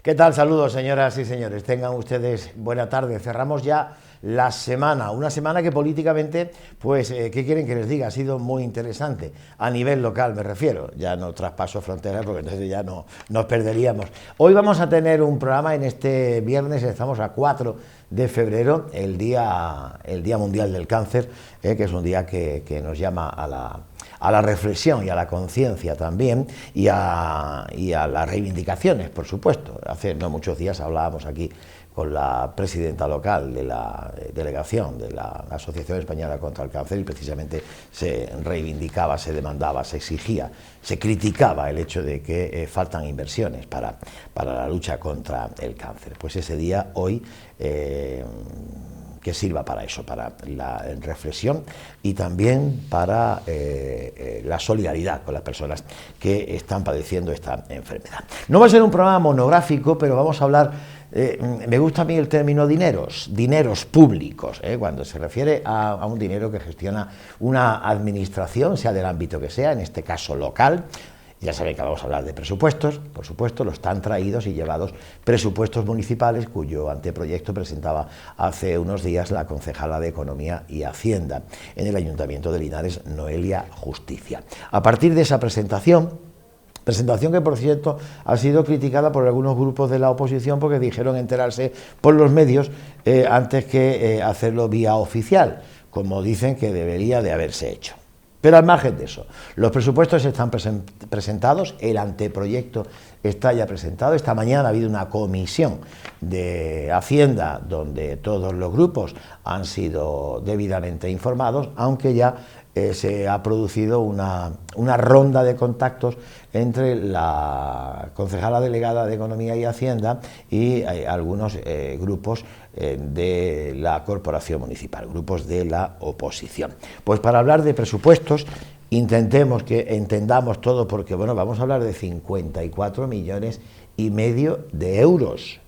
¿Qué tal? Saludos, señoras y señores. Tengan ustedes buena tarde. Cerramos ya la semana, una semana que políticamente, pues, ¿qué quieren que les diga? Ha sido muy interesante, a nivel local me refiero, ya no traspaso fronteras porque entonces ya no nos perderíamos. Hoy vamos a tener un programa en este viernes, estamos a 4 de febrero, el Día Mundial del Cáncer, que es un día que nos llama a la reflexión y a la conciencia también, y a las reivindicaciones, por supuesto. Hace no muchos días hablábamos aquí con la presidenta local de la delegación de la Asociación Española contra el Cáncer y precisamente se reivindicaba, se demandaba, se exigía, se criticaba el hecho de que faltan inversiones para la lucha contra el cáncer. Pues ese día, hoy, que sirva para eso, para la reflexión y también para la solidaridad con las personas que están padeciendo esta enfermedad. No va a ser un programa monográfico, pero vamos a hablar, me gusta a mí el término dineros públicos, cuando se refiere a un dinero que gestiona una administración, sea del ámbito que sea, en este caso local. Ya saben que vamos a hablar de presupuestos, por supuesto, los tan traídos y llevados presupuestos municipales, cuyo anteproyecto presentaba hace unos días la concejala de Economía y Hacienda en el Ayuntamiento de Linares, Noelia Justicia. A partir de esa presentación que, por cierto, ha sido criticada por algunos grupos de la oposición porque dijeron enterarse por los medios antes que hacerlo vía oficial, como dicen que debería de haberse hecho. Pero al margen de eso, los presupuestos están presentados, el anteproyecto está ya presentado. Esta mañana ha habido una comisión de Hacienda donde todos los grupos han sido debidamente informados, aunque ya se ha producido una ronda de contactos entre la concejala delegada de Economía y Hacienda y algunos grupos de la corporación municipal, grupos de la oposición. Pues para hablar de presupuestos, intentemos que entendamos todo, porque bueno, vamos a hablar de 54,5 millones de euros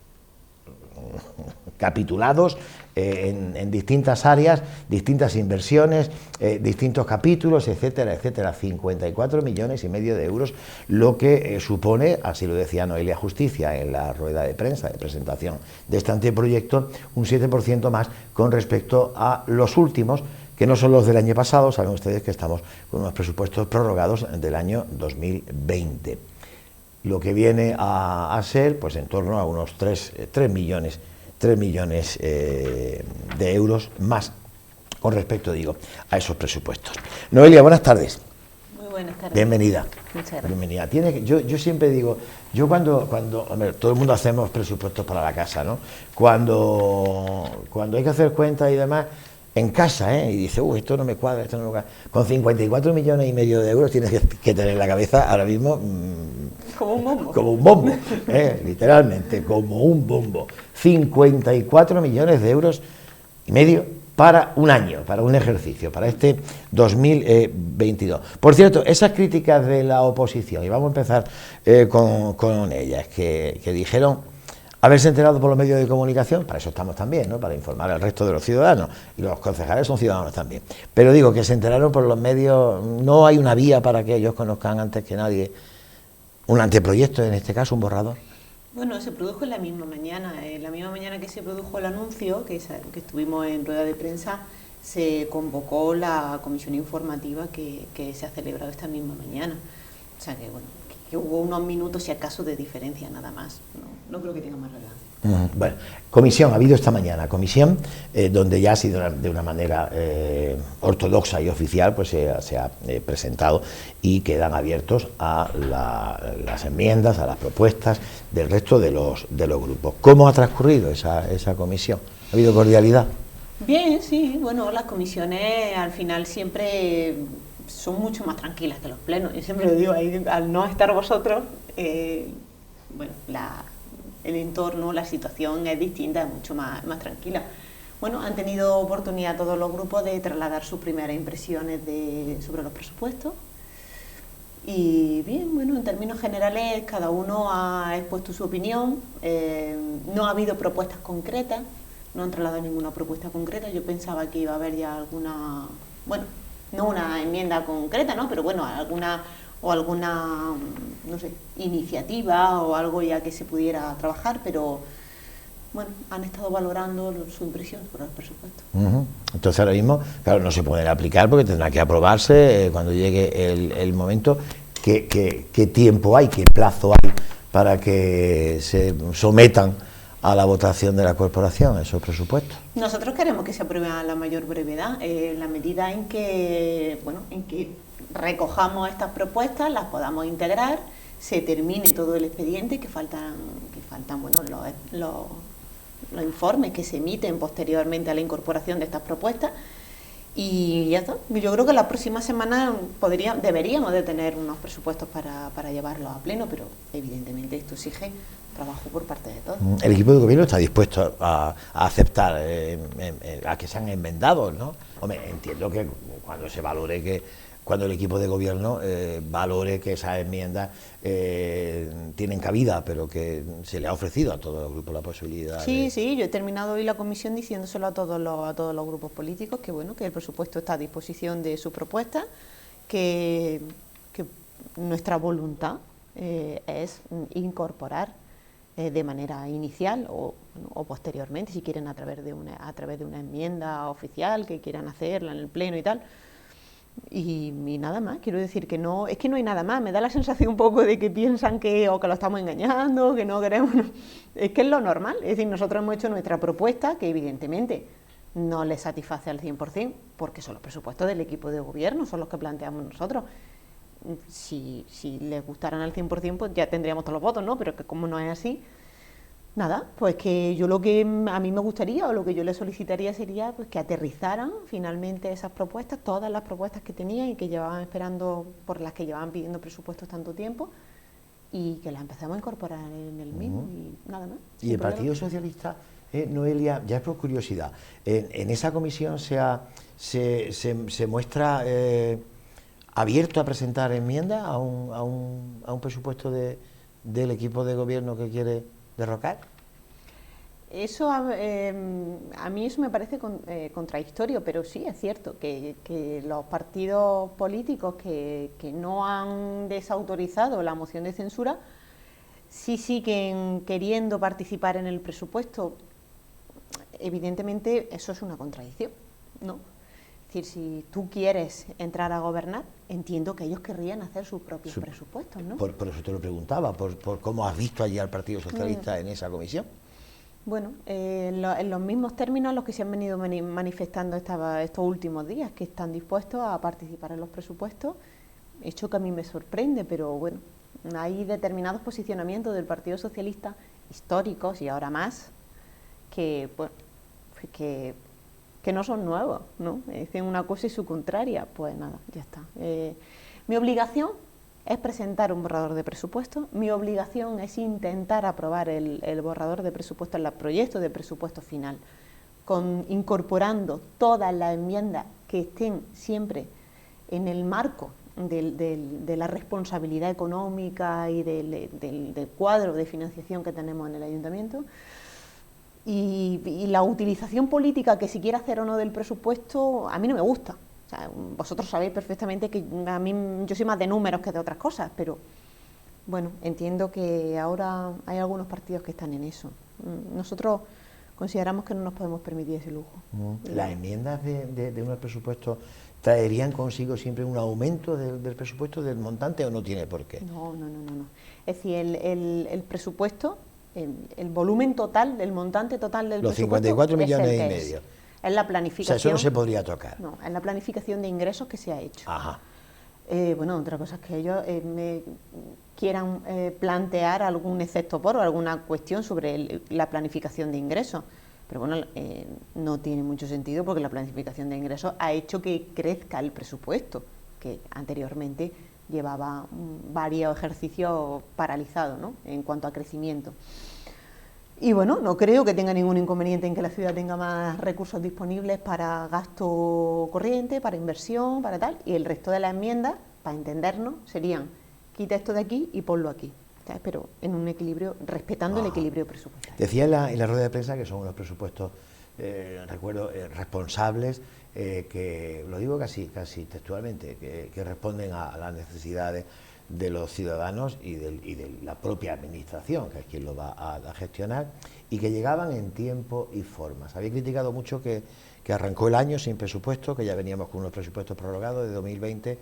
capitulados en distintas áreas, distintas inversiones, distintos capítulos, etcétera, etcétera. 54,5 millones de euros, lo que supone, así lo decía Noelia Justicia en la rueda de prensa de presentación de este anteproyecto, un 7% más con respecto a los últimos, que no son los del año pasado. Saben ustedes que estamos con unos presupuestos prorrogados del año 2020. Lo que viene a ser, pues, en torno a unos 3 millones de euros más con respecto, digo, a esos presupuestos. Noelia, buenas tardes. Muy buenas tardes. Bienvenida. Muchas gracias. Bienvenida. Yo siempre digo, yo cuando hombre, todo el mundo hacemos presupuestos para la casa, ¿no? Cuando hay que hacer cuentas y demás, en casa, y dice, esto no me cuadra, esto no me cuadra. Con 54,5 millones de euros tienes que tener en la cabeza ahora mismo como un bombo. Como un bombo, literalmente, como un bombo. 54,5 millones de euros para un año, para un ejercicio, para este 2022. Por cierto, esas críticas de la oposición, y vamos a empezar con ellas, que dijeron haberse enterado por los medios de comunicación. Para eso estamos también, ¿no? Para informar al resto de los ciudadanos, y los concejales son ciudadanos también. Pero digo que se enteraron por los medios, no hay una vía para que ellos conozcan antes que nadie un anteproyecto, en este caso un borrador. Bueno, se produjo en la misma mañana que se produjo el anuncio, que estuvimos en rueda de prensa, se convocó la comisión informativa que se ha celebrado esta misma mañana. O sea que, bueno, que hubo unos minutos, si acaso, de diferencia, nada más. No creo que tenga más relevancia. Bueno, comisión, ha habido esta mañana comisión, donde ya ha sido de una manera ortodoxa y oficial, pues se ha presentado y quedan abiertos a las enmiendas, a las propuestas del resto de los grupos. ¿Cómo ha transcurrido esa comisión? ¿Ha habido cordialidad? Bien, sí, bueno, las comisiones al final siempre son mucho más tranquilas que los plenos. Yo siempre lo digo, al no estar vosotros, bueno, el entorno, la situación es distinta, es mucho más tranquila. Bueno, han tenido oportunidad todos los grupos de trasladar sus primeras impresiones sobre los presupuestos. Y bien, bueno, en términos generales cada uno ha expuesto su opinión. No ha habido propuestas concretas, no han trasladado ninguna propuesta concreta. Yo pensaba que iba a haber ya alguna, bueno, no una enmienda concreta, ¿no? Pero bueno, alguna o alguna, no sé, iniciativa o algo ya que se pudiera trabajar, pero bueno, han estado valorando su impresión por los presupuestos. Entonces ahora mismo, claro, no se pueden aplicar porque tendrá que aprobarse cuando llegue el momento. ¿Qué tiempo hay, qué plazo hay para que se sometan a la votación de la corporación esos presupuestos? Nosotros queremos que se aprueben a la mayor brevedad, en la medida en que, bueno, en que recojamos estas propuestas, las podamos integrar, se termine todo el expediente, que faltan bueno, los informes que se emiten posteriormente a la incorporación de estas propuestas, y ya está. Yo creo que la próxima semana deberíamos de tener unos presupuestos para llevarlos a pleno, pero evidentemente esto exige trabajo por parte de todos. El equipo de gobierno está dispuesto a aceptar a que sean enmendados, ¿no? Hombre, entiendo que cuando se valore cuando el equipo de gobierno valore que esas enmiendas tienen cabida, pero que se le ha ofrecido a todos los grupos la posibilidad. Sí, yo he terminado hoy la comisión diciéndoselo a todos los grupos políticos que bueno, que el presupuesto está a disposición de su propuesta, que nuestra voluntad es incorporar de manera inicial o posteriormente, si quieren a través de una enmienda oficial que quieran hacerla en el pleno y tal. Y nada más, quiero decir que no, es que no hay nada más, me da la sensación un poco de que piensan que lo estamos engañando, que no queremos, no. Es que es lo normal, es decir, nosotros hemos hecho nuestra propuesta, que evidentemente no les satisface al 100%, porque son los presupuestos del equipo de gobierno, son los que planteamos nosotros. Si les gustaran al 100%, pues ya tendríamos todos los votos, ¿no? Pero que como no es así, nada, pues que yo lo que a mí me gustaría o lo que yo le solicitaría sería pues que aterrizaran finalmente esas propuestas, todas las propuestas que tenían y que llevaban esperando, por las que llevaban pidiendo presupuestos tanto tiempo, y que las empezamos a incorporar en el mismo y nada más. Y el Partido Socialista, Noelia, ya es por curiosidad, en esa comisión se muestra abierto a presentar enmiendas a un presupuesto del equipo de gobierno que quiere derrocar. Eso a mí eso me parece contradictorio, pero sí es cierto que los partidos políticos que no han desautorizado la moción de censura sí siguen queriendo participar en el presupuesto. Evidentemente eso es una contradicción, ¿no? Es decir, si tú quieres entrar a gobernar, entiendo que ellos querrían hacer sus propios presupuestos, ¿no? Por eso te lo preguntaba, por cómo has visto allí al Partido Socialista en esa comisión. Bueno, en los mismos términos en los que se han venido manifestando estos últimos días, que están dispuestos a participar en los presupuestos, hecho que a mí me sorprende, pero bueno, hay determinados posicionamientos del Partido Socialista históricos y ahora más que no son nuevos, ¿no? Dicen una cosa y su contraria, pues nada, ya está. Mi obligación es presentar un borrador de presupuesto, mi obligación es intentar aprobar el borrador de presupuesto, el proyecto de presupuesto final, incorporando todas las enmiendas que estén siempre en el marco de la responsabilidad económica y del cuadro de financiación que tenemos en el ayuntamiento. Y la utilización política que se quiera hacer o no del presupuesto, a mí no me gusta. O sea, vosotros sabéis perfectamente que a mí yo soy más de números que de otras cosas, pero bueno, entiendo que ahora hay algunos partidos que están en eso. Nosotros consideramos que no nos podemos permitir ese lujo. ¿Las enmiendas de unos presupuestos traerían consigo siempre un aumento del presupuesto, del montante, o no tiene por qué? No. Es decir, el presupuesto, el volumen total, el montante total del presupuesto... Los 54 millones y medio. Es la planificación... O sea, eso no se podría tocar. No, es la planificación de ingresos que se ha hecho. Ajá. Bueno, otra cosa es que ellos me quieran plantear algún excepto por o alguna cuestión sobre la planificación de ingresos. Pero bueno, no tiene mucho sentido porque la planificación de ingresos ha hecho que crezca el presupuesto, que anteriormente llevaba varios ejercicios paralizados, ¿no?, en cuanto a crecimiento. Y bueno, no creo que tenga ningún inconveniente en que la ciudad tenga más recursos disponibles para gasto corriente, para inversión, para tal, y el resto de las enmiendas, para entendernos, serían quita esto de aquí y ponlo aquí, ¿sabes? Pero en un equilibrio, respetando el equilibrio presupuestario. Decía en la rueda de prensa que son unos presupuestos recuerdo, responsables, que, lo digo casi textualmente, que responden a las necesidades de los ciudadanos y de la propia administración, que es quien lo va a gestionar, y que llegaban en tiempo y forma. Se había criticado mucho que arrancó el año sin presupuesto, que ya veníamos con unos presupuestos prorrogados de 2020,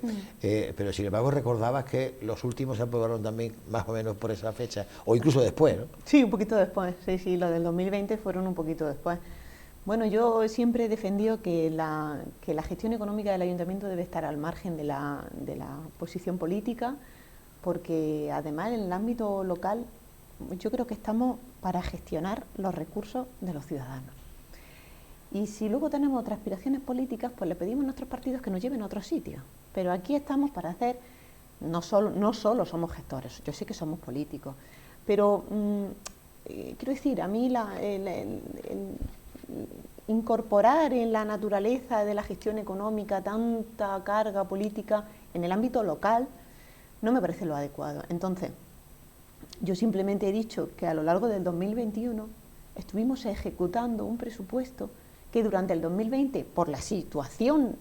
pero sin embargo recordabas que los últimos se aprobaron también más o menos por esa fecha, o incluso después, ¿no? Sí, un poquito después, sí, lo del 2020 fueron un poquito después. Bueno, yo siempre he defendido que la gestión económica del ayuntamiento debe estar al margen de la posición política, porque además en el ámbito local yo creo que estamos para gestionar los recursos de los ciudadanos. Y si luego tenemos otras aspiraciones políticas, pues le pedimos a nuestros partidos que nos lleven a otros sitios. Pero aquí estamos para hacer, no solo somos gestores, yo sé que somos políticos, pero quiero decir, a mí incorporar en la naturaleza de la gestión económica tanta carga política en el ámbito local no me parece lo adecuado. Entonces, yo simplemente he dicho que a lo largo del 2021 estuvimos ejecutando un presupuesto que durante el 2020, por la situación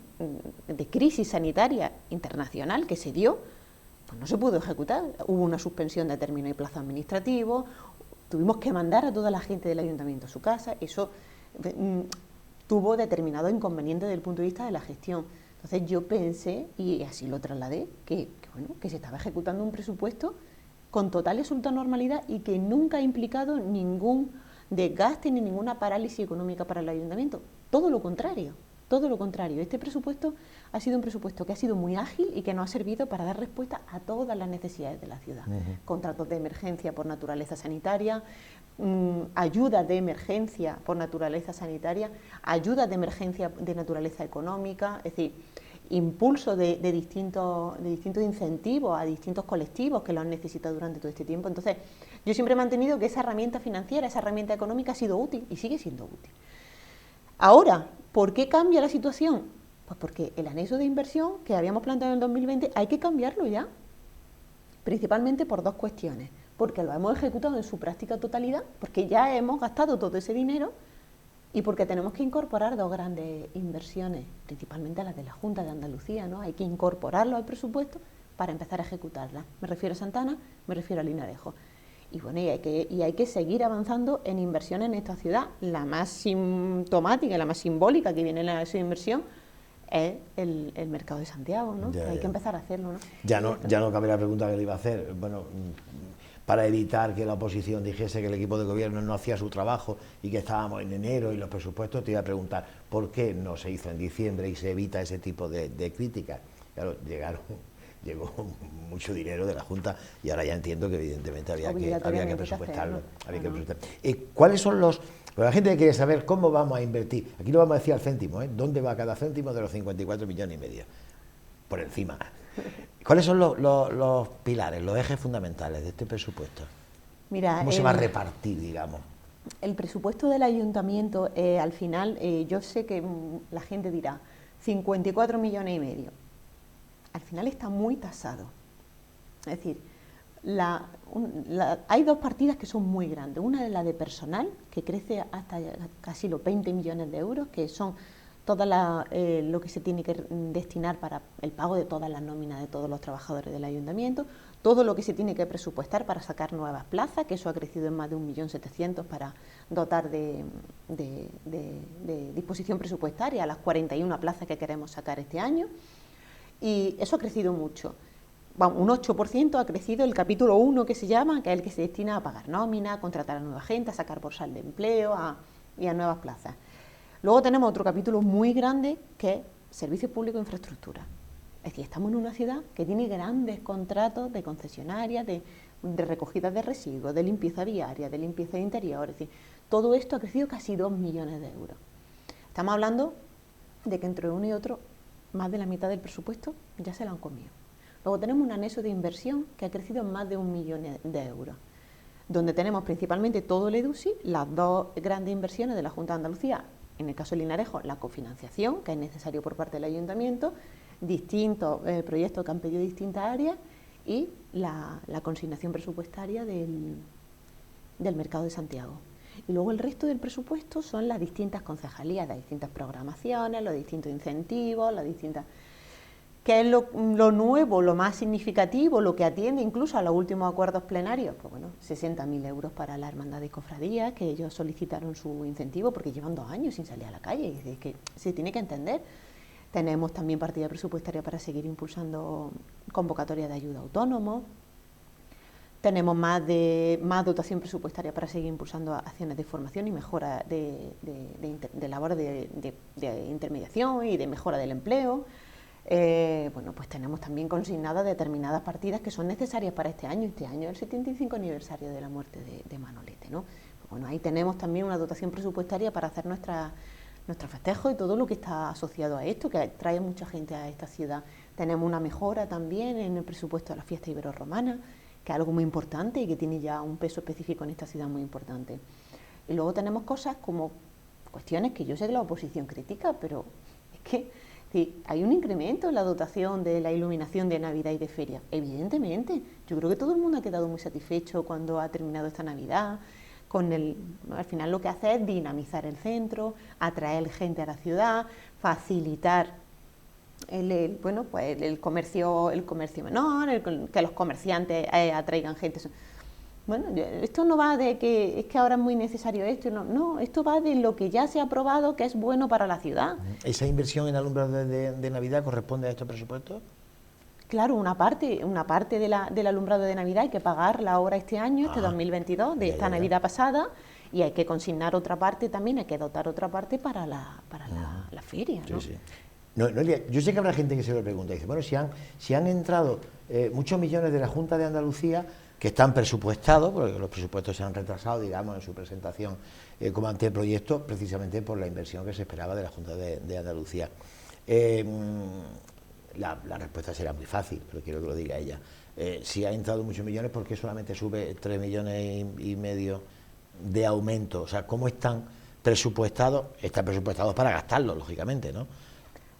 de crisis sanitaria internacional que se dio, pues no se pudo ejecutar. Hubo una suspensión de término y plazo administrativo, tuvimos que mandar a toda la gente del ayuntamiento a su casa, eso tuvo determinado inconveniente desde el punto de vista de la gestión. Entonces yo pensé, y así lo trasladé, que se estaba ejecutando un presupuesto con total y absoluta normalidad y que nunca ha implicado ningún desgaste ni ninguna parálisis económica para el ayuntamiento. Todo lo contrario, todo lo contrario. Este presupuesto ha sido un presupuesto que ha sido muy ágil y que nos ha servido para dar respuesta a todas las necesidades de la ciudad. Contratos de emergencia por naturaleza sanitaria, ayuda de emergencia por naturaleza sanitaria, ayuda de emergencia de naturaleza económica, es decir, impulso de distintos incentivos a distintos colectivos que lo han necesitado durante todo este tiempo. Entonces, yo siempre he mantenido que esa herramienta financiera, esa herramienta económica ha sido útil y sigue siendo útil. Ahora, ¿por qué cambia la situación? Pues porque el anexo de inversión que habíamos planteado en el 2020 hay que cambiarlo ya, principalmente por dos cuestiones. Porque lo hemos ejecutado en su práctica totalidad, porque ya hemos gastado todo ese dinero y porque tenemos que incorporar dos grandes inversiones, principalmente las de la Junta de Andalucía, ¿no? Hay que incorporarlo al presupuesto para empezar a ejecutarlas. Me refiero a Santana, me refiero a Linarejo. Y bueno, y hay que seguir avanzando en inversiones en esta ciudad. La más sintomática, la más simbólica que viene en esa inversión es el mercado de Santiago, ¿no? Hay que empezar a hacerlo, ¿no? Ya no cabe la pregunta que le iba a hacer. Bueno, para evitar que la oposición dijese que el equipo de gobierno no hacía su trabajo y que estábamos en enero y los presupuestos, te iba a preguntar ¿por qué no se hizo en diciembre y se evita ese tipo de críticas? Claro, llegó mucho dinero de la Junta y ahora ya entiendo que evidentemente había que presupuestarlo. ¿Cuáles son los...? Pues la gente quiere saber cómo vamos a invertir. Aquí no vamos a decir al céntimo, ¿eh? ¿Dónde va cada céntimo de los 54,5 millones? Por encima. ¿Cuáles son los pilares, los ejes fundamentales de este presupuesto? Mira, ¿Cómo se va a repartir, digamos? El presupuesto del ayuntamiento, al final, yo sé que la gente dirá 54,5 millones. Al final está muy tasado. Es decir, hay dos partidas que son muy grandes. Una es la de personal, que crece hasta casi los 20 millones de euros, que son lo que se tiene que destinar para el pago de todas las nóminas de todos los trabajadores del ayuntamiento, todo lo que se tiene que presupuestar para sacar nuevas plazas, que eso ha crecido en más de 1.700.000 para dotar de disposición presupuestaria a las 41 plazas que queremos sacar este año, y eso ha crecido mucho. Un 8% ha crecido el capítulo 1 que se llama, que es el que se destina a pagar nómina, a contratar a nueva gente, a sacar borsal de empleo y a nuevas plazas. Luego tenemos otro capítulo muy grande que es servicios públicos e infraestructura. Es decir, estamos en una ciudad que tiene grandes contratos de concesionarias, de recogida de residuos, de limpieza viaria, de limpieza de interior. Es decir, todo esto ha crecido casi 2 millones de euros. Estamos hablando de que entre uno y otro, más de la mitad del presupuesto ya se lo han comido. Luego tenemos un anexo de inversión que ha crecido en más de 1 millón de euros, donde tenemos principalmente todo el EDUSI, las dos grandes inversiones de la Junta de Andalucía. En el caso de Linarejo, la cofinanciación, que es necesario por parte del ayuntamiento, distintos proyectos que han pedido distintas áreas y la consignación presupuestaria del mercado de Santiago. Y luego el resto del presupuesto son las distintas concejalías, las distintas programaciones, los distintos incentivos, las distintas... ¿Qué es lo nuevo, lo más significativo, lo que atiende incluso a los últimos acuerdos plenarios? Pues bueno, 60.000 euros para la hermandad de cofradías, que ellos solicitaron su incentivo porque llevan 2 años sin salir a la calle, y es que se tiene que entender. Tenemos también partida presupuestaria para seguir impulsando convocatorias de ayuda a autónomos. Tenemos más dotación presupuestaria para seguir impulsando acciones de formación y mejora de labores de intermediación y de mejora del empleo. Bueno, pues tenemos también consignadas determinadas partidas que son necesarias para este año. Este año es el 75 aniversario de la muerte de Manolete, ¿no? Pues bueno, ahí tenemos también una dotación presupuestaria para hacer nuestro festejo y todo lo que está asociado a esto, que trae mucha gente a esta ciudad. Tenemos una mejora también en el presupuesto de la fiesta ibero-romana, que es algo muy importante y que tiene ya un peso específico en esta ciudad muy importante. Y luego tenemos cosas como cuestiones que yo sé que la oposición critica, pero es que sí, hay un incremento en la dotación de la iluminación de Navidad y de feria. Evidentemente, yo creo que todo el mundo ha quedado muy satisfecho cuando ha terminado esta Navidad. Al final lo que hace es dinamizar el centro, atraer gente a la ciudad, facilitar el comercio menor, que los comerciantes atraigan gente. Bueno, esto no va de que es que ahora es muy necesario esto, no, esto va de lo que ya se ha aprobado que es bueno para la ciudad. ¿Esa inversión en alumbrado de Navidad corresponde a estos presupuestos? Claro, una parte del alumbrado de Navidad hay que pagarla ahora este año, 2022, de esta Navidad pasada, y hay que consignar otra parte también, hay que dotar otra parte para la feria, ¿no? Sí, sí. No, Noelia, yo sé que habrá gente que se lo pregunta y dice, bueno, si han entrado muchos millones de la Junta de Andalucía que están presupuestados, porque los presupuestos se han retrasado, digamos, en su presentación como anteproyecto, precisamente por la inversión que se esperaba de la Junta de Andalucía. La respuesta será muy fácil, pero quiero que lo diga ella. Si ha entrado muchos millones, ¿por qué solamente sube 3,5 millones de aumento? O sea, ¿cómo están presupuestados? Están presupuestados para gastarlo, lógicamente, ¿no?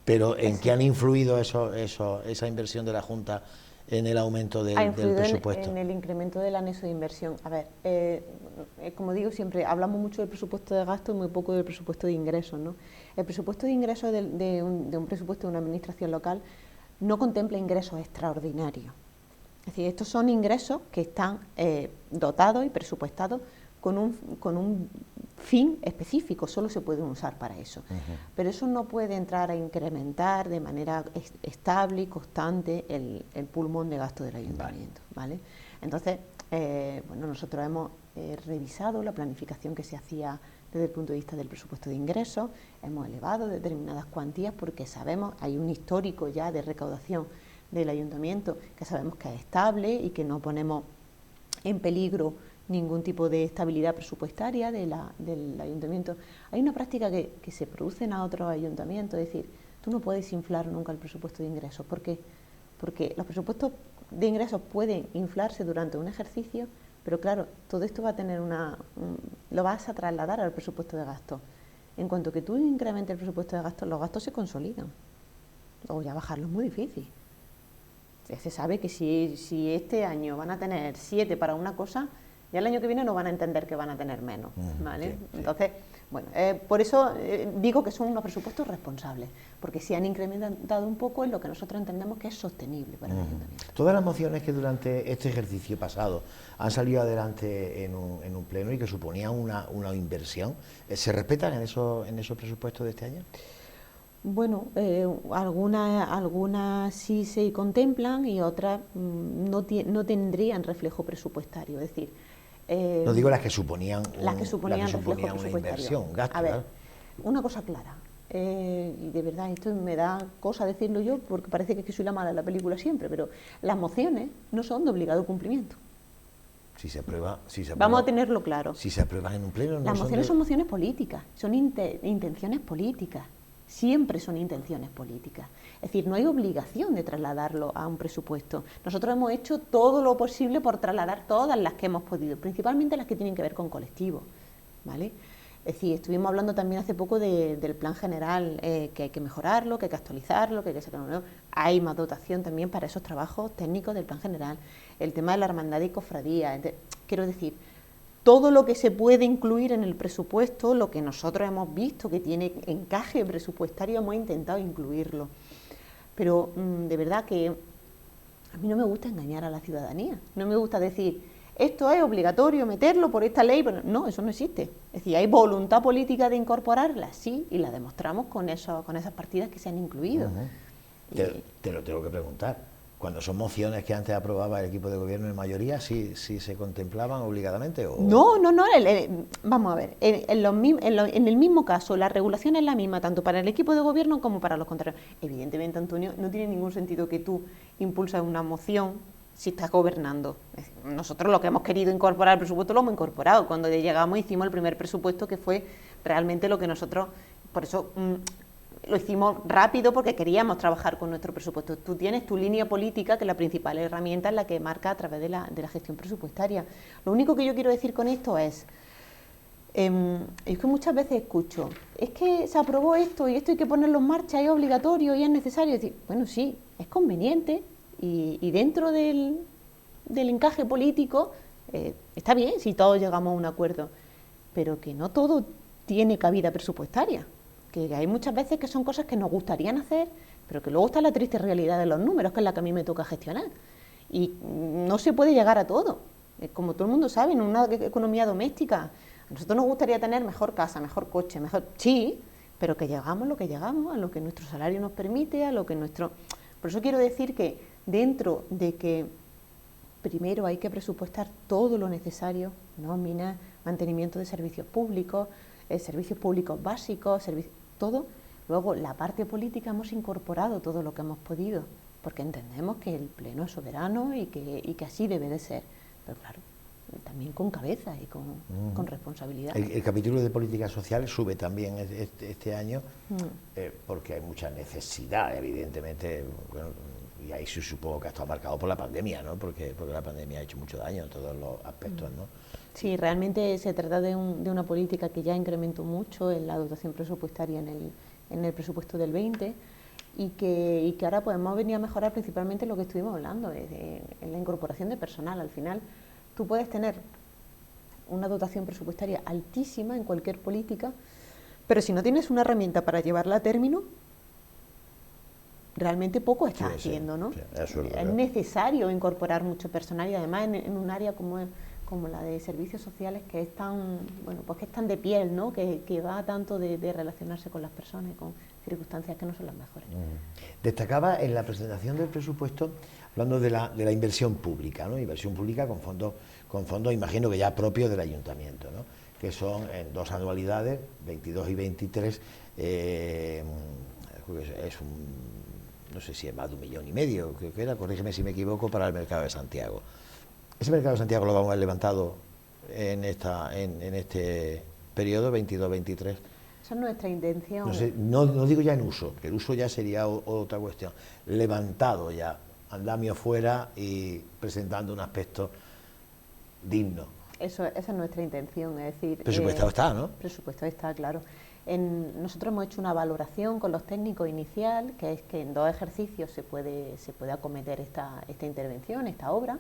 Pero ¿en qué han influido esa inversión de la Junta en el aumento del presupuesto? En el incremento del anexo de inversión. A ver, como digo siempre, hablamos mucho del presupuesto de gasto y muy poco del presupuesto de ingresos, ¿no? El presupuesto de ingresos de un presupuesto de una administración local no contempla ingresos extraordinarios. Es decir, estos son ingresos que están dotados y presupuestados con un fin específico, solo se pueden usar para eso. Pero eso no puede entrar a incrementar de manera estable y constante el pulmón de gasto del ayuntamiento, ¿vale? Entonces, bueno, nosotros hemos revisado la planificación que se hacía desde el punto de vista del presupuesto de ingresos, hemos elevado determinadas cuantías porque sabemos, hay un histórico ya de recaudación del ayuntamiento que sabemos que es estable y que no ponemos en peligro ningún tipo de estabilidad presupuestaria del ayuntamiento. Hay una práctica que se produce en otros ayuntamientos, es decir, tú no puedes inflar nunca el presupuesto de ingresos. ¿Por qué? Porque los presupuestos de ingresos pueden inflarse durante un ejercicio, pero claro, todo esto va a tener lo vas a trasladar al presupuesto de gasto. En cuanto que tú incrementes el presupuesto de gasto, los gastos se consolidan. O ya bajarlo es muy difícil. Se sabe que si este año van a tener 7 para una cosa, ya el año que viene no van a entender que van a tener menos, ¿vale? Sí, sí. Entonces, bueno, por eso digo que son unos presupuestos responsables, porque si han incrementado un poco es lo que nosotros entendemos que es sostenible para el ayuntamiento. Todas las mociones que durante este ejercicio pasado han salido adelante en un pleno y que suponían una inversión, ¿se respetan en esos presupuestos de este año? Bueno, algunas sí se contemplan y otras no tendrían reflejo presupuestario, es decir... no digo las que suponían reflejo una inversión, gasto. A ver, una cosa clara, y de verdad esto me da cosa decirlo yo porque parece que soy la mala de la película siempre, pero las mociones no son de obligado cumplimiento. Si se aprueba, vamos a tenerlo claro. Si se aprueban en un pleno, las mociones son mociones políticas, son intenciones políticas. Siempre son intenciones políticas. Es decir, no hay obligación de trasladarlo a un presupuesto. Nosotros hemos hecho todo lo posible por trasladar todas las que hemos podido, principalmente las que tienen que ver con colectivos, ¿vale? Es decir, estuvimos hablando también hace poco del plan general, que hay que mejorarlo, que hay que actualizarlo, que hay que sacarlo nuevo. Hay más dotación también para esos trabajos técnicos del plan general. El tema de la hermandad y cofradía. Quiero decir, todo lo que se puede incluir en el presupuesto, lo que nosotros hemos visto que tiene encaje presupuestario, hemos intentado incluirlo. Pero de verdad que a mí no me gusta engañar a la ciudadanía, no me gusta decir, esto es obligatorio meterlo por esta ley, pero no, eso no existe. Es decir, hay voluntad política de incorporarla, sí, y la demostramos con esas partidas que se han incluido. Te lo tengo que preguntar. Cuando son mociones que antes aprobaba el equipo de gobierno en mayoría, ¿sí se contemplaban obligadamente? ¿O? No, vamos a ver, en el mismo caso, la regulación es la misma, tanto para el equipo de gobierno como para los contrarios. Evidentemente, Antonio, no tiene ningún sentido que tú impulses una moción si estás gobernando. Es decir, nosotros lo que hemos querido incorporar al presupuesto lo hemos incorporado. Cuando llegamos hicimos el primer presupuesto, que fue realmente lo que nosotros, por eso lo hicimos rápido, porque queríamos trabajar con nuestro presupuesto. Tú tienes tu línea política, que la principal herramienta es la que marca a través de la gestión presupuestaria. Lo único que yo quiero decir con esto es que muchas veces escucho, es que se aprobó esto y esto hay que ponerlo en marcha, es obligatorio y es necesario. Es decir, bueno, sí, es conveniente y dentro del encaje político está bien si todos llegamos a un acuerdo, pero que no todo tiene cabida presupuestaria. Que hay muchas veces que son cosas que nos gustarían hacer, pero que luego está la triste realidad de los números, que es la que a mí me toca gestionar. Y no se puede llegar a todo. Como todo el mundo sabe, en una economía doméstica, a nosotros nos gustaría tener mejor casa, mejor coche, mejor... Sí, pero que llegamos lo que llegamos, a lo que nuestro salario nos permite, a lo que nuestro... Por eso quiero decir que dentro de que primero hay que presupuestar todo lo necesario, nómina, mantenimiento de servicios públicos básicos, todo. Luego, la parte política hemos incorporado todo lo que hemos podido, porque entendemos que el Pleno es soberano y que así debe de ser. Pero claro, también con cabeza y con responsabilidad. El capítulo de políticas sociales sube también este año, porque hay mucha necesidad, evidentemente, bueno, y ahí sí supongo que ha estado marcado por la pandemia, ¿no? Porque la pandemia ha hecho mucho daño en todos los aspectos, ¿no? Sí, realmente se trata de una política que ya incrementó mucho en la dotación presupuestaria en el presupuesto del 20 y que ahora pues hemos venido a mejorar principalmente lo que estuvimos hablando, en la incorporación de personal. Al final tú puedes tener una dotación presupuestaria altísima en cualquier política, pero si no tienes una herramienta para llevarla a término, realmente poco estás haciendo, ¿no? Sí, es necesario incorporar mucho personal y además en un área como la de servicios sociales, que es tan, bueno, pues que es tan de piel, ¿no? Que va tanto de relacionarse con las personas y con circunstancias que no son las mejores. Destacaba en la presentación del presupuesto, hablando de la inversión pública, ¿no? Inversión pública con fondos, imagino que ya propios del ayuntamiento, ¿no? Que son en 2 anualidades, 22 y 23, es no sé si es más de 1,5 millones, creo que era, corrígeme si me equivoco, para el mercado de Santiago. Ese mercado de Santiago lo vamos a haber levantado en este periodo 22-23. Esa es nuestra intención. No sé, no digo ya en uso, que el uso ya sería otra cuestión. Levantado ya, andamio fuera y presentando un aspecto digno. Esa es nuestra intención, es decir... Presupuestado está, ¿no? Presupuestado está, claro. Nosotros hemos hecho una valoración con los técnicos inicial, que es que en 2 ejercicios se puede acometer esta intervención, esta obra.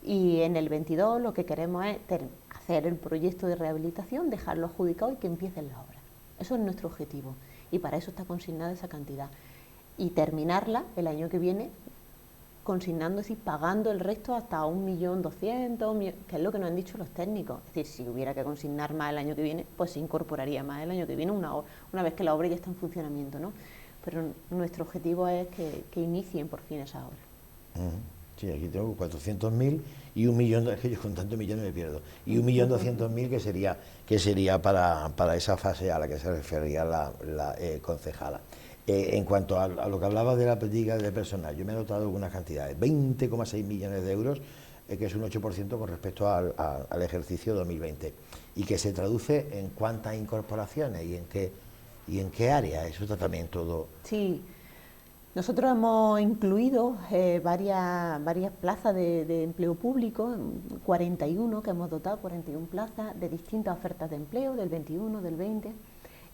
Y en el 22 lo que queremos es hacer el proyecto de rehabilitación, dejarlo adjudicado y que empiecen las obras. Eso es nuestro objetivo y para eso está consignada esa cantidad. Y terminarla el año que viene consignando, es decir, pagando el resto hasta 1.200.000, que es lo que nos han dicho los técnicos. Es decir, si hubiera que consignar más el año que viene, pues se incorporaría más el año que viene una vez que la obra ya está en funcionamiento, ¿no? Pero nuestro objetivo es que inicien por fin esa obra. Sí, aquí tengo 400.000 y 1 millón, es que yo con tantos millones me pierdo, y 1.200.000 que sería para esa fase a la que se refería la concejala. En cuanto a lo que hablaba de la política de personal, yo me he notado algunas cantidades, 20,6 millones de euros, que es un 8% con respecto al ejercicio 2020, y que se traduce en cuántas incorporaciones y en qué área, eso está también todo... Sí. Nosotros hemos incluido varias plazas de empleo público, 41 que hemos dotado, 41 plazas de distintas ofertas de empleo, del 21, del 20.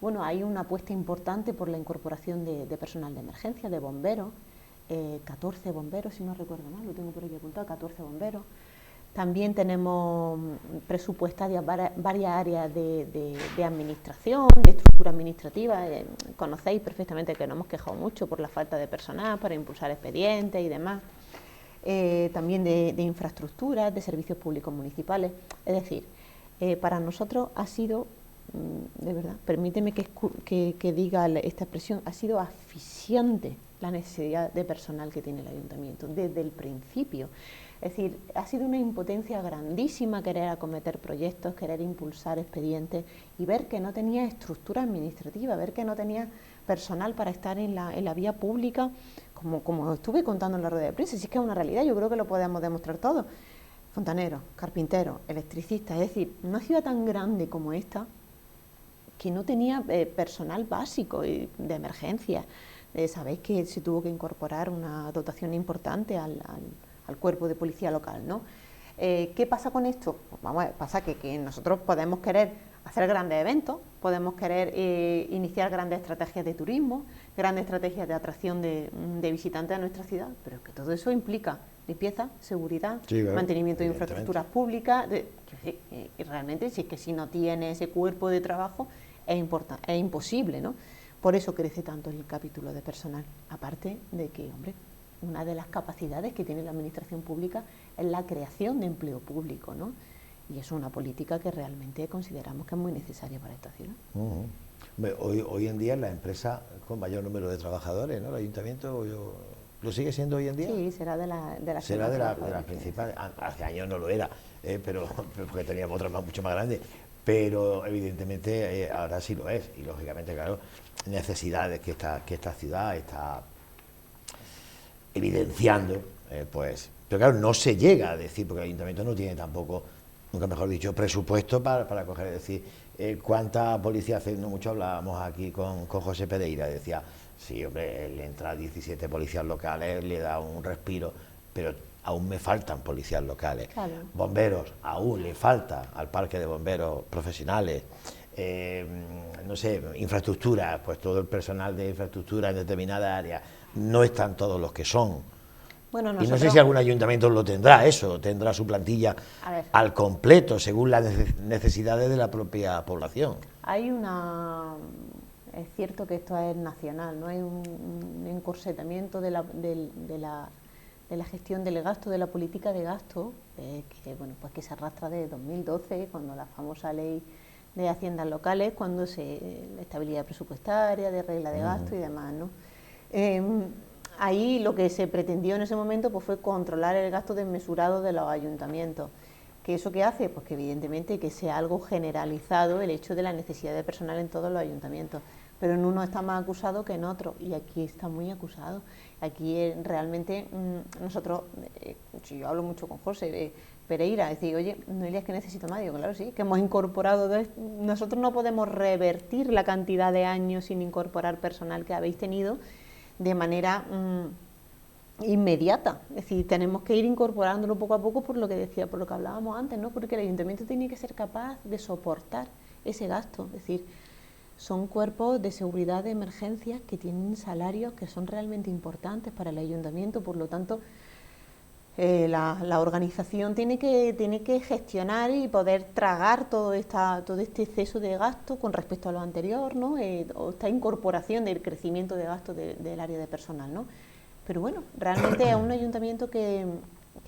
Bueno, hay una apuesta importante por la incorporación de personal de emergencia, de bomberos, 14 bomberos, si no recuerdo mal, lo tengo por aquí apuntado, 14 bomberos. También tenemos presupuestarias varias áreas de administración, de estructura administrativa. Conocéis perfectamente que nos hemos quejado mucho por la falta de personal para impulsar expedientes y demás. También de infraestructuras, de servicios públicos municipales. Es decir, para nosotros ha sido, de verdad, permíteme que diga esta expresión, ha sido asfixiante la necesidad de personal que tiene el ayuntamiento desde el principio. Es decir, ha sido una impotencia grandísima querer acometer proyectos, querer impulsar expedientes y ver que no tenía estructura administrativa, ver que no tenía personal para estar en la vía pública, como estuve contando en la rueda de prensa. Si es que es una realidad, yo creo que lo podemos demostrar todo. Fontaneros, carpinteros, electricistas, es decir, una ciudad tan grande como esta que no tenía personal básico de emergencia. Sabéis que se tuvo que incorporar una dotación importante al cuerpo de policía local, ¿no? ¿Qué pasa con esto? Pues vamos a ver, pasa que nosotros podemos querer hacer grandes eventos, podemos querer iniciar grandes estrategias de turismo, grandes estrategias de atracción de visitantes a nuestra ciudad, pero es que todo eso implica limpieza, seguridad, sí, claro, mantenimiento de infraestructuras públicas, y realmente si es que si no tiene ese cuerpo de trabajo es imposible, ¿no? Por eso crece tanto el capítulo de personal, aparte de que, hombre, una de las capacidades que tiene la administración pública es la creación de empleo público, ¿no? Y es una política que realmente consideramos que es muy necesaria para esta ciudad. Hoy en día es la empresa con mayor número de trabajadores, ¿no? El ayuntamiento, ¿lo sigue siendo hoy en día? Sí, será de las principales. Hace años no lo era, pero porque teníamos otras mucho más grandes. Pero evidentemente ahora sí lo es. Y lógicamente, claro, necesidades que esta ciudad está evidenciando, pues, pero claro, no se llega a decir, porque el ayuntamiento no tiene tampoco, nunca mejor dicho, presupuesto para coger, es decir, cuánta policía hace, no mucho hablábamos aquí con José Pereira, decía, sí, hombre, le entra 17 policías locales, le da un respiro, pero aún me faltan policías locales, claro. Bomberos, aún le falta al parque de bomberos profesionales, no sé, infraestructura, pues todo el personal de infraestructura en determinada área, no están todos los que son. Bueno, nosotros, y no sé si algún ayuntamiento lo tendrá, tendrá su plantilla al completo, según las necesidades de la propia población. Es cierto que esto es nacional, no hay un encorsetamiento de la gestión del gasto, de la política de gasto, que se arrastra desde 2012, cuando la famosa ley de haciendas locales, cuando la estabilidad presupuestaria, de regla de gasto y demás, ¿no? Ahí lo que se pretendió en ese momento pues, fue controlar el gasto desmesurado de los ayuntamientos. ¿Que eso qué hace? Pues que evidentemente que sea algo generalizado el hecho de la necesidad de personal en todos los ayuntamientos. Pero en uno está más acusado que en otro, y aquí está muy acusado. Aquí realmente nosotros, yo hablo mucho con José Pereira, decir, oye, Noelia, es que necesito más. Digo, claro, sí, que hemos incorporado, nosotros no podemos revertir la cantidad de años sin incorporar personal que habéis tenido de manera inmediata. Es decir, tenemos que ir incorporándolo poco a poco por lo que hablábamos antes, ¿no? Porque el ayuntamiento tiene que ser capaz de soportar ese gasto. Es decir, son cuerpos de seguridad de emergencias que tienen salarios que son realmente importantes para el ayuntamiento, por lo tanto la organización tiene que gestionar y poder tragar todo este exceso de gasto con respecto a lo anterior, ¿no? O esta incorporación del crecimiento de gasto del área de personal, ¿no? Pero bueno, realmente es un ayuntamiento que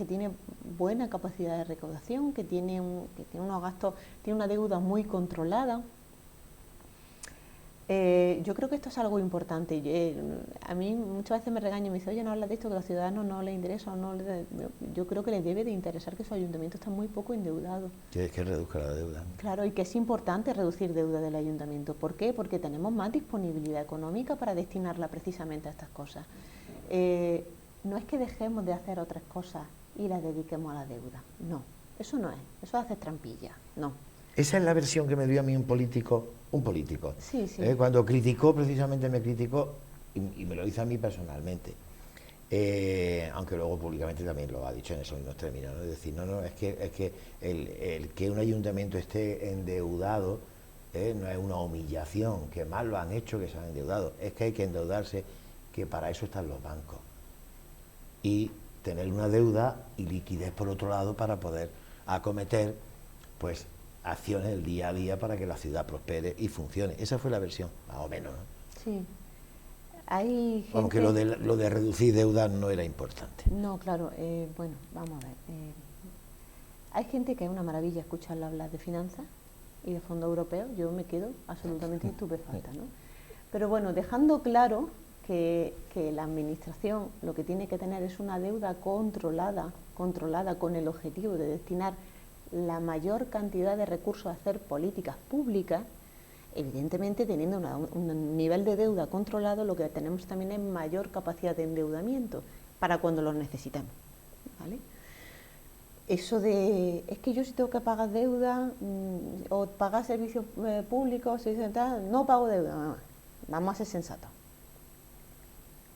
tiene buena capacidad de recaudación, que tiene unos gastos, tiene una deuda muy controlada. Yo creo que esto es algo importante. A mí muchas veces me regañan y me dicen, oye, no hablas de esto, que a los ciudadanos no les interesa. Yo creo que les debe de interesar que su ayuntamiento está muy poco endeudado. Que reduzca la deuda. Claro, y que es importante reducir deuda del ayuntamiento. ¿Por qué? Porque tenemos más disponibilidad económica para destinarla precisamente a estas cosas. No es que dejemos de hacer otras cosas y las dediquemos a la deuda. No, eso no es. Eso hace trampilla. No. Esa es la versión que me dio a mí un político. Sí, sí. Cuando criticó, precisamente me criticó, y me lo hizo a mí personalmente, aunque luego públicamente también lo ha dicho en esos mismos términos, ¿no? Es decir, es que el que un ayuntamiento esté endeudado no es una humillación, que mal lo han hecho que se han endeudado, es que hay que endeudarse, que para eso están los bancos. Y tener una deuda y liquidez por otro lado para poder acometer pues acciones del día a día para que la ciudad prospere y funcione. Esa fue la versión, más o menos, ¿no? Sí. Hay gente... Aunque lo de reducir deuda no era importante. No, claro, bueno, vamos a ver. Hay gente que es una maravilla escucharla hablar de finanzas y de fondos europeos. Yo me quedo absolutamente estupefacta, ¿no? Pero bueno, dejando claro que la administración lo que tiene que tener es una deuda controlada con el objetivo de destinar la mayor cantidad de recursos a hacer políticas públicas. Evidentemente, teniendo un nivel de deuda controlado, lo que tenemos también es mayor capacidad de endeudamiento para cuando los necesitemos, ¿vale? Eso de, es que yo si tengo que pagar deuda o pagar servicios públicos, no pago deuda. Vamos a ser sensatos.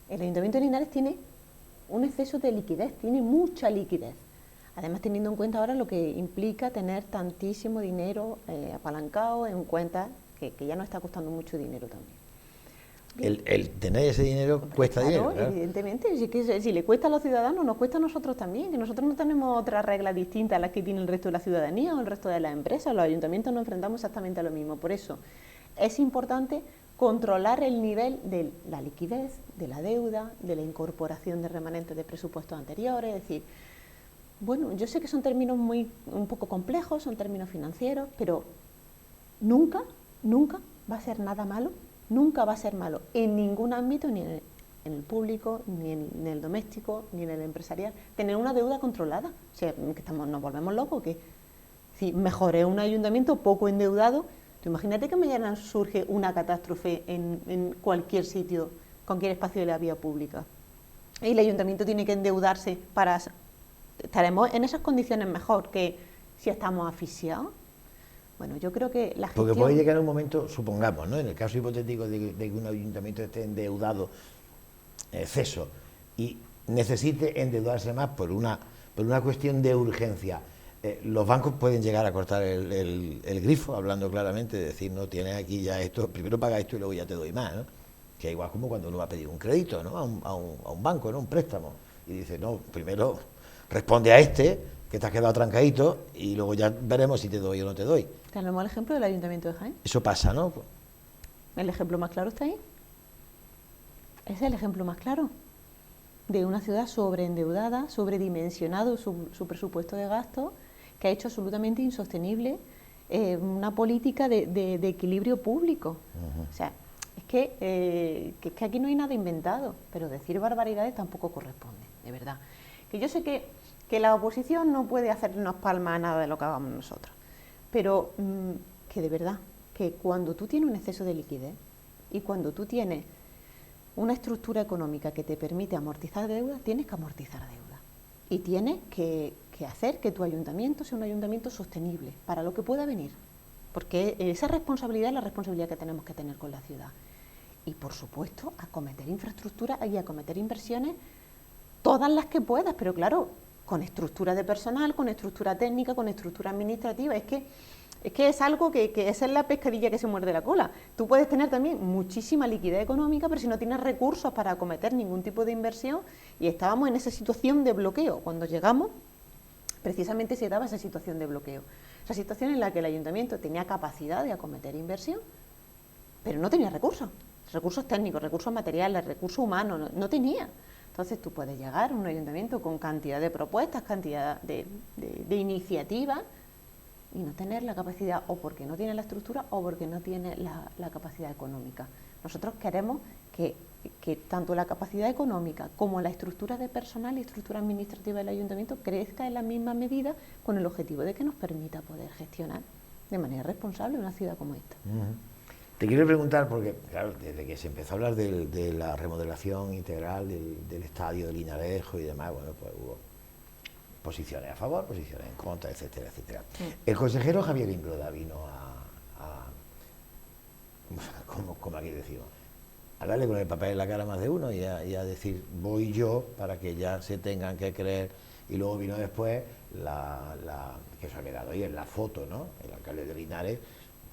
El Ayuntamiento de Linares tiene un exceso de liquidez, tiene mucha liquidez. Además, teniendo en cuenta ahora lo que implica tener tantísimo dinero apalancado en cuentas que ya nos está costando mucho dinero también. El tener ese dinero cuesta dinero. Claro, evidentemente. Si le cuesta a los ciudadanos, nos cuesta a nosotros también, que nosotros no tenemos otras reglas distintas a las que tiene el resto de la ciudadanía o el resto de las empresas. Los ayuntamientos nos enfrentamos exactamente a lo mismo. Por eso es importante controlar el nivel de la liquidez, de la deuda, de la incorporación de remanentes de presupuestos anteriores. Es decir, bueno, yo sé que son términos un poco complejos, son términos financieros, pero nunca va a ser nada malo, nunca va a ser malo en ningún ámbito, ni en el público, ni en el doméstico, ni en el empresarial, tener una deuda controlada. O sea, que nos volvemos locos, que si mejoré un ayuntamiento poco endeudado, tú imagínate que mañana surge una catástrofe en cualquier sitio, cualquier espacio de la vía pública, y el ayuntamiento tiene que endeudarse para... ¿Estaremos en esas condiciones mejor que si estamos asfixiados? Bueno, yo creo que la gestión... Porque puede llegar un momento, supongamos, ¿no?, en el caso hipotético de que un ayuntamiento esté endeudado en exceso y necesite endeudarse más por una cuestión de urgencia, los bancos pueden llegar a cortar el grifo, hablando claramente, de decir, no, tienes aquí ya esto, primero paga esto y luego ya te doy más, ¿no? Que es igual como cuando uno va a pedir un crédito, ¿no?, a un banco, ¿no?, un préstamo, y dice, no, primero responde a este, que te has quedado trancadito, y luego ya veremos si te doy o no te doy. Tenemos el ejemplo del Ayuntamiento de Jaén. Eso pasa, ¿no? El ejemplo más claro está ahí. Ese es el ejemplo más claro de una ciudad sobreendeudada, sobredimensionado su presupuesto de gasto, que ha hecho absolutamente insostenible una política de equilibrio público. O sea, es que aquí no hay nada inventado, pero decir barbaridades tampoco corresponde, de verdad. Que yo sé que la oposición no puede hacernos palma a nada de lo que hagamos nosotros, pero que de verdad, que cuando tú tienes un exceso de liquidez y cuando tú tienes una estructura económica que te permite amortizar deuda, tienes que amortizar deuda y tienes que hacer que tu ayuntamiento sea un ayuntamiento sostenible para lo que pueda venir, porque esa responsabilidad es la responsabilidad que tenemos que tener con la ciudad. Y por supuesto, acometer infraestructura y acometer inversiones todas las que puedas, pero claro, con estructura de personal, con estructura técnica, con estructura administrativa. Es que es algo que esa es la pescadilla que se muerde la cola. Tú puedes tener también muchísima liquidez económica, pero si no tienes recursos para acometer ningún tipo de inversión, y estábamos en esa situación de bloqueo. Cuando llegamos, precisamente se daba esa situación de bloqueo. Esa situación en la que el ayuntamiento tenía capacidad de acometer inversión, pero no tenía recursos técnicos, recursos materiales, recursos humanos, no tenía. Entonces tú puedes llegar a un ayuntamiento con cantidad de propuestas, cantidad de iniciativas y no tener la capacidad, o porque no tiene la estructura o porque no tiene la capacidad económica. Nosotros queremos que tanto la capacidad económica como la estructura de personal y estructura administrativa del ayuntamiento crezca en la misma medida, con el objetivo de que nos permita poder gestionar de manera responsable una ciudad como esta. Te quiero preguntar, porque claro, desde que se empezó a hablar de la remodelación integral del estadio de Linarejo y demás, bueno, pues hubo posiciones a favor, posiciones en contra, etcétera, etcétera. El consejero Javier Imbroda vino como aquí decimos, a darle con el papel en la cara a más de uno y a decir, voy yo para que ya se tengan que creer. Y luego vino después que se ha quedado ahí en la foto, ¿no?, el alcalde de Linares,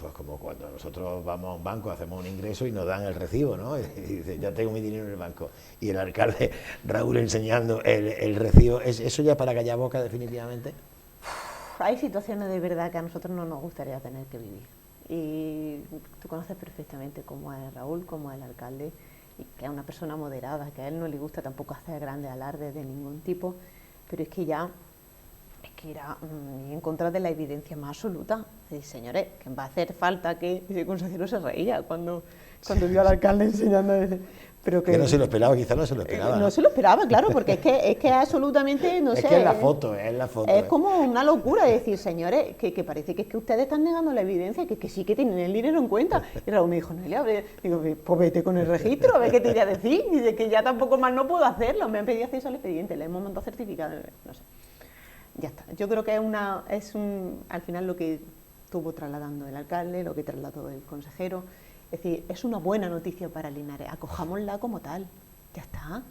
Pues como cuando nosotros vamos a un banco, hacemos un ingreso y nos dan el recibo, ¿no? Y dice, ya tengo mi dinero en el banco. Y el alcalde Raúl enseñando el recibo, ¿eso ya para callar boca definitivamente? Hay situaciones de verdad que a nosotros no nos gustaría tener que vivir. Y tú conoces perfectamente cómo es Raúl, cómo es el alcalde, y que es una persona moderada, que a él no le gusta tampoco hacer grandes alardes de ningún tipo, pero es que ya... es que era en contra de la evidencia más absoluta. Señores, que va a hacer falta que ese consejero se reía cuando vio al alcalde enseñando. Pero que no se lo esperaba, quizás no se lo esperaba. No se lo esperaba, claro, porque es que absolutamente, no sé. Es que es la foto, es la foto. Es como una locura decir, señores, que parece que es que ustedes están negando la evidencia, que sí que tienen el dinero en cuenta. Y Raúl me dijo, Noelia, digo, pues vete con el registro, a ver qué te voy a decir. Y dice que ya tampoco más no puedo hacerlo, me han pedido acceso al expediente, le hemos mandado certificado, no sé. Ya está. Yo creo que al final lo que estuvo trasladando el alcalde, lo que trasladó el consejero, es decir, es una buena noticia para Linares, acojámosla como tal, ya está.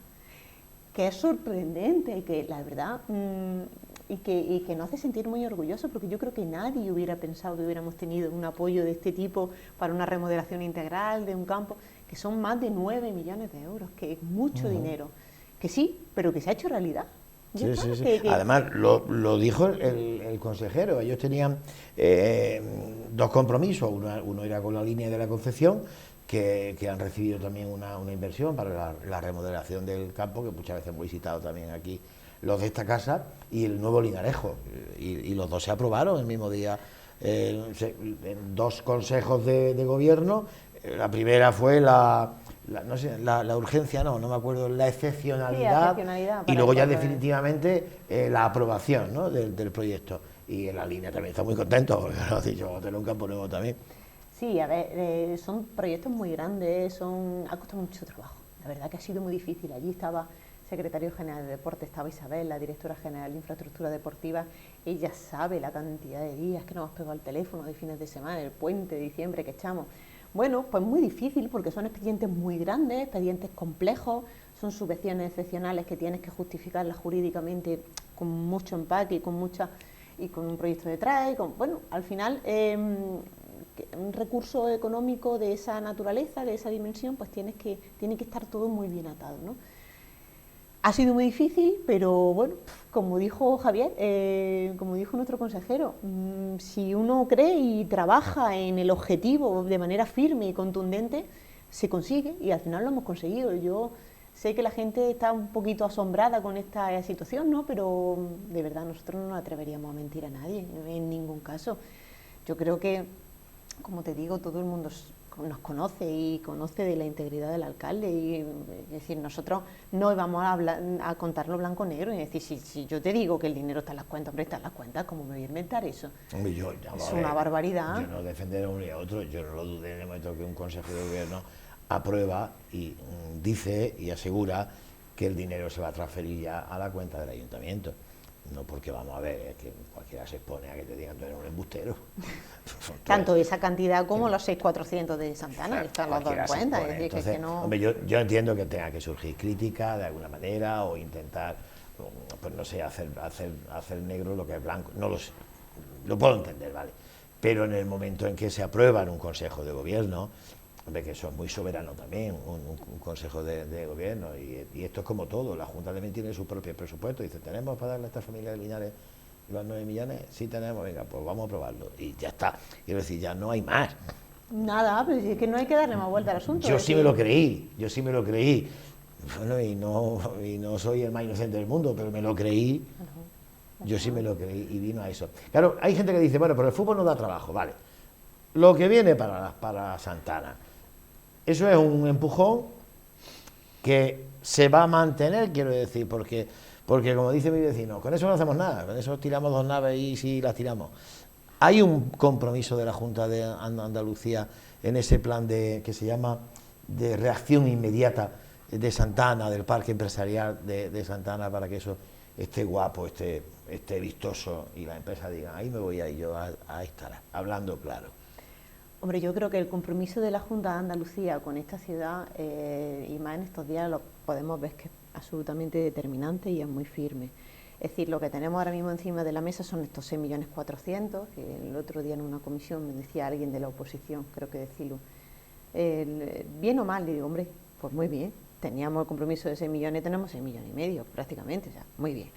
Que es sorprendente y que la verdad, y que nos hace sentir muy orgullosos, porque yo creo que nadie hubiera pensado que hubiéramos tenido un apoyo de este tipo para una remodelación integral de un campo, que son más de 9 millones de euros, que es mucho dinero, que sí, pero que se ha hecho realidad. Sí. Además, lo dijo el consejero. Ellos tenían dos compromisos. Uno era con la línea de la Concepción, que han recibido también una inversión para la remodelación del campo, que muchas veces hemos visitado también aquí los de esta casa, y el nuevo Linarejo. Y los dos se aprobaron el mismo día en dos consejos de gobierno. La primera fue la urgencia, no me acuerdo, la excepcionalidad, y luego ya definitivamente la aprobación, ¿no?, del proyecto. Y en la línea también está muy contento, porque lo ha dicho, vamos a tener un campo nuevo también. Sí, a ver, son proyectos muy grandes, ha costado mucho trabajo. La verdad que ha sido muy difícil. Allí estaba el secretario general de Deportes, estaba Isabel, la directora general de Infraestructura Deportiva. Ella sabe la cantidad de días que nos hemos pegado al teléfono de fines de semana, el puente de diciembre que echamos. Bueno, pues muy difícil, porque son expedientes muy grandes, expedientes complejos, son subvenciones excepcionales que tienes que justificarlas jurídicamente con mucho empaque y con un proyecto detrás. Bueno, al final un recurso económico de esa naturaleza, de esa dimensión, pues tiene que estar todo muy bien atado, ¿no? Ha sido muy difícil, pero bueno, como dijo Javier, como dijo nuestro consejero, si uno cree y trabaja en el objetivo de manera firme y contundente, se consigue, y al final lo hemos conseguido. Yo sé que la gente está un poquito asombrada con esta situación, ¿no?, pero de verdad nosotros no nos atreveríamos a mentir a nadie, en ningún caso. Yo creo que, como te digo, todo el mundo nos conoce y conoce de la integridad del alcalde, y es decir, nosotros no vamos a contarlo blanco o negro, y decir, si yo te digo que el dinero está en las cuentas, hombre, está en las cuentas, ¿cómo me voy a inventar eso? Hombre, es una barbaridad. Yo no defender a uno y a otro, yo no lo dudé en el momento que un consejo de gobierno aprueba y dice y asegura que el dinero se va a transferir ya a la cuenta del ayuntamiento. No, porque vamos a ver, es que cualquiera se expone a que te digan tú eres un embustero. Tanto esa cantidad como los 6.400 de Santana, que están los dos en cuenta. Es decir, entonces, que no... hombre, yo entiendo que tenga que surgir crítica de alguna manera, o intentar, pues no sé, hacer negro lo que es blanco. No lo sé, lo puedo entender, ¿vale? Pero en el momento en que se aprueba en un consejo de gobierno, hombre, que eso es muy soberano también, un consejo de gobierno, y esto es como todo. La Junta también tiene su propio presupuesto. Dice, ¿tenemos para darle a esta familia de Linares los 9 millones? Sí tenemos, venga, pues vamos a aprobarlo. Y ya está. Quiero decir, ya no hay más. Nada, pero es que no hay que darle más vuelta al asunto. Yo sí me lo creí. Bueno, y no soy el más inocente del mundo, pero me lo creí. Yo sí me lo creí, y vino a eso. Claro, hay gente que dice, bueno, pero el fútbol no da trabajo, vale. Lo que viene para Santana, eso es un empujón que se va a mantener, quiero decir, porque como dice mi vecino, con eso no hacemos nada, con eso tiramos 2 naves y si las tiramos. Hay un compromiso de la Junta de Andalucía en ese plan que se llama de reacción inmediata de Santana, del parque empresarial de Santana, para que eso esté guapo, esté vistoso, y la empresa diga, ahí me voy a ir yo a estar, hablando claro. Hombre, yo creo que el compromiso de la Junta de Andalucía con esta ciudad, y más en estos días, lo podemos ver que es absolutamente determinante y es muy firme. Es decir, lo que tenemos ahora mismo encima de la mesa son estos 6.400.000, que el otro día en una comisión me decía alguien de la oposición, creo que de CILU, bien o mal, le digo, hombre, pues muy bien, teníamos el compromiso de 6 millones, tenemos 6,5 millones prácticamente, o sea, muy bien.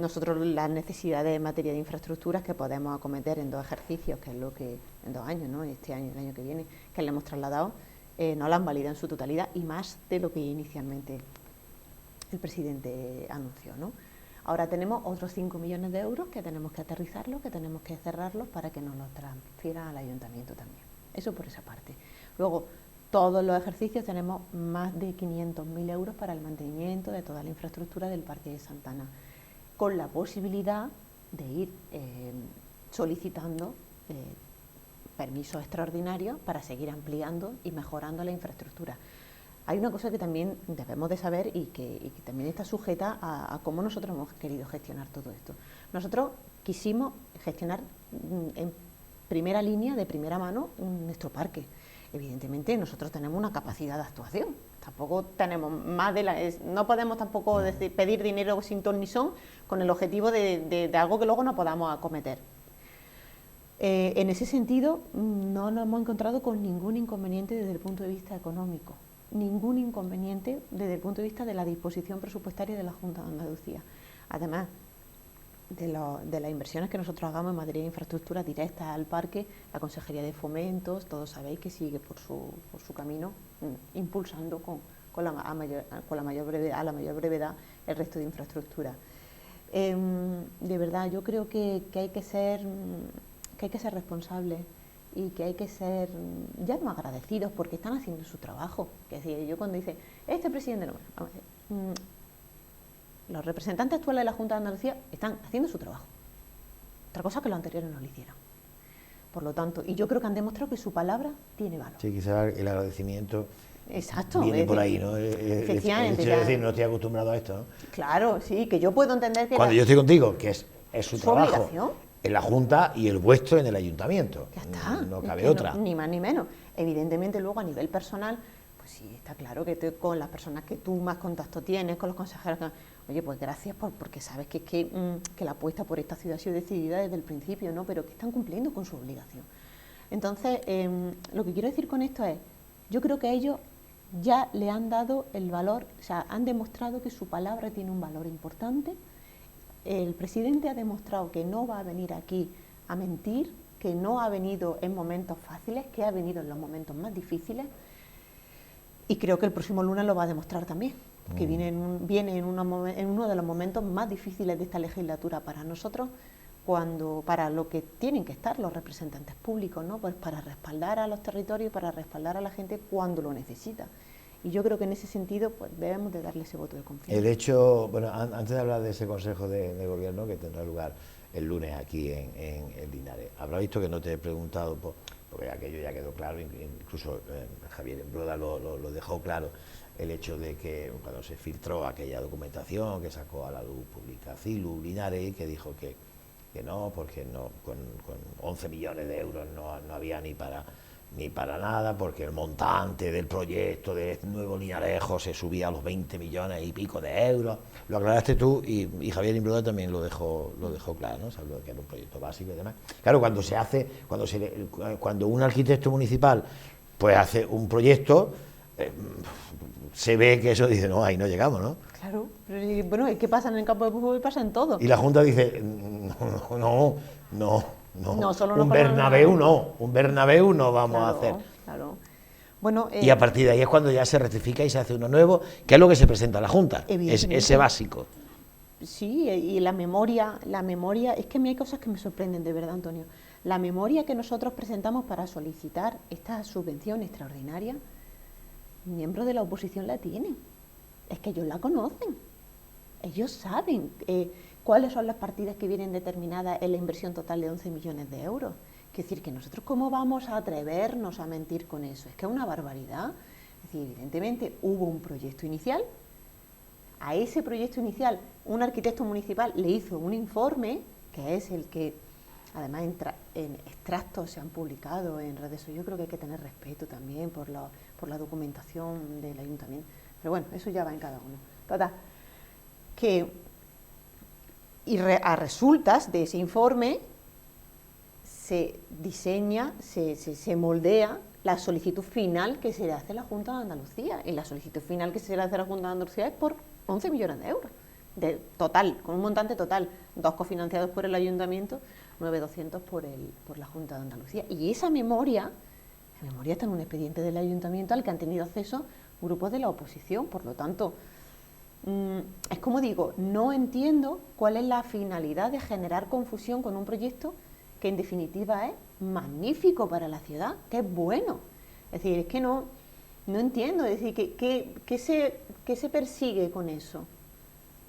Nosotros las necesidades en materia de infraestructuras que podemos acometer en 2 ejercicios, que es lo que, en 2 años, ¿no? Este año y el año que viene, que le hemos trasladado, no la han validado en su totalidad y más de lo que inicialmente el presidente anunció, ¿no? Ahora tenemos otros 5 millones de euros que tenemos que aterrizarlos, que tenemos que cerrarlos para que nos los transfieran al ayuntamiento también. Eso por esa parte. Luego, todos los ejercicios tenemos más de 500.000 euros para el mantenimiento de toda la infraestructura del Parque de Santana, con la posibilidad de ir solicitando permisos extraordinarios para seguir ampliando y mejorando la infraestructura. Hay una cosa que también debemos de saber y que también está sujeta a cómo nosotros hemos querido gestionar todo esto. Nosotros quisimos gestionar en primera línea, de primera mano, nuestro parque. Evidentemente nosotros tenemos una capacidad de actuación, tampoco tenemos más no podemos tampoco pedir dinero sin ton ni son con el objetivo de algo que luego no podamos acometer. En ese sentido no nos hemos encontrado con ningún inconveniente desde el punto de vista económico, ningún inconveniente desde el punto de vista de la disposición presupuestaria de la Junta de Andalucía. Además de las inversiones que nosotros hagamos en materia de infraestructura directas al parque, la Consejería de Fomentos, todos sabéis que sigue por su camino, impulsando a la mayor brevedad el resto de infraestructura. De verdad, yo creo que hay que ser responsables y que hay que ser ya no agradecidos porque están haciendo su trabajo. Que es decir, yo cuando dice, este presidente no, vamos a decir, los representantes actuales de la Junta de Andalucía están haciendo su trabajo. Otra cosa que los anteriores no lo hicieron. Por lo tanto, y yo creo que han demostrado que su palabra tiene valor. Sí, quizás el agradecimiento viene por ahí, ¿no? Efectivamente. Es decir, no estoy acostumbrado a esto, ¿no? Claro, sí, que yo puedo entender que... Cuando yo estoy contigo, que es su trabajo obligación en la Junta y el vuestro en el Ayuntamiento. Ya está. No cabe otra. Ni más ni menos. Evidentemente, luego a nivel personal, pues sí, está claro que con las personas que tú más contacto tienes, con los consejeros, oye, pues gracias porque sabes que la apuesta por esta ciudad ha sido decidida desde el principio, ¿no? Pero que están cumpliendo con su obligación. Entonces, lo que quiero decir con esto es, yo creo que ellos ya le han dado el valor, o sea, han demostrado que su palabra tiene un valor importante. El presidente ha demostrado que no va a venir aquí a mentir, que no ha venido en momentos fáciles, que ha venido en los momentos más difíciles, y creo que el próximo lunes lo va a demostrar también, que viene en uno de los momentos más difíciles de esta legislatura para nosotros, para lo que tienen que estar los representantes públicos, ¿no? Pues para respaldar a los territorios, para respaldar a la gente cuando lo necesita. Y yo creo que en ese sentido pues debemos de darle ese voto de confianza. El hecho, bueno, antes de hablar de ese Consejo de Gobierno que tendrá lugar el lunes aquí en Linares, habrá visto que no te he preguntado, porque aquello ya quedó claro, incluso Javier Embroda lo dejó claro, el hecho de que cuando se filtró aquella documentación que sacó a la luz pública CILU Linares, que dijo que no, porque no con 11 millones de euros no había ni para nada, porque el montante del proyecto de Nuevo Linarejo se subía a los 20 millones y pico de euros. Lo aclaraste tú y Javier Imbroda también lo dejó claro, ¿no? Se habló de que era un proyecto básico y demás. Claro, cuando un arquitecto municipal pues hace un proyecto, se ve que eso dice, no, ahí no llegamos, ¿no? Claro, pero bueno, ¿qué pasa en el campo de fútbol? Pasa en todo. Y la Junta dice, no, solo un Bernabéu no vamos a hacer. Claro. Bueno, y a partir de ahí es cuando ya se rectifica y se hace uno nuevo, que es lo que se presenta a la Junta, es ese básico. Sí, y la memoria, es que a mí hay cosas que me sorprenden de verdad, Antonio. La memoria que nosotros presentamos para solicitar esta subvención extraordinaria, miembros de la oposición la tienen. Es que ellos la conocen. Ellos saben cuáles son las partidas que vienen determinadas en la inversión total de 11 millones de euros. Es decir, que nosotros cómo vamos a atrevernos a mentir con eso. Es que es una barbaridad. Es decir, evidentemente hubo un proyecto inicial. A ese proyecto inicial un arquitecto municipal le hizo un informe, que es el que además en extractos se han publicado en redes sociales. Yo creo que hay que tener respeto también por la documentación del ayuntamiento. Pero bueno, eso ya va en cada uno. Total, que Y a resultas de ese informe se diseña, se moldea la solicitud final que se le hace a la Junta de Andalucía. Y la solicitud final que se le hace a la Junta de Andalucía es por 11 millones de euros. Total, con un montante total, 2 cofinanciados por el Ayuntamiento, 9.200 por la Junta de Andalucía. Y esa memoria está en un expediente del Ayuntamiento al que han tenido acceso grupos de la oposición. Por lo tanto, es como digo, no entiendo cuál es la finalidad de generar confusión con un proyecto que en definitiva es magnífico para la ciudad, que es bueno. Es decir, es que no entiendo, es decir, ¿qué se persigue con eso?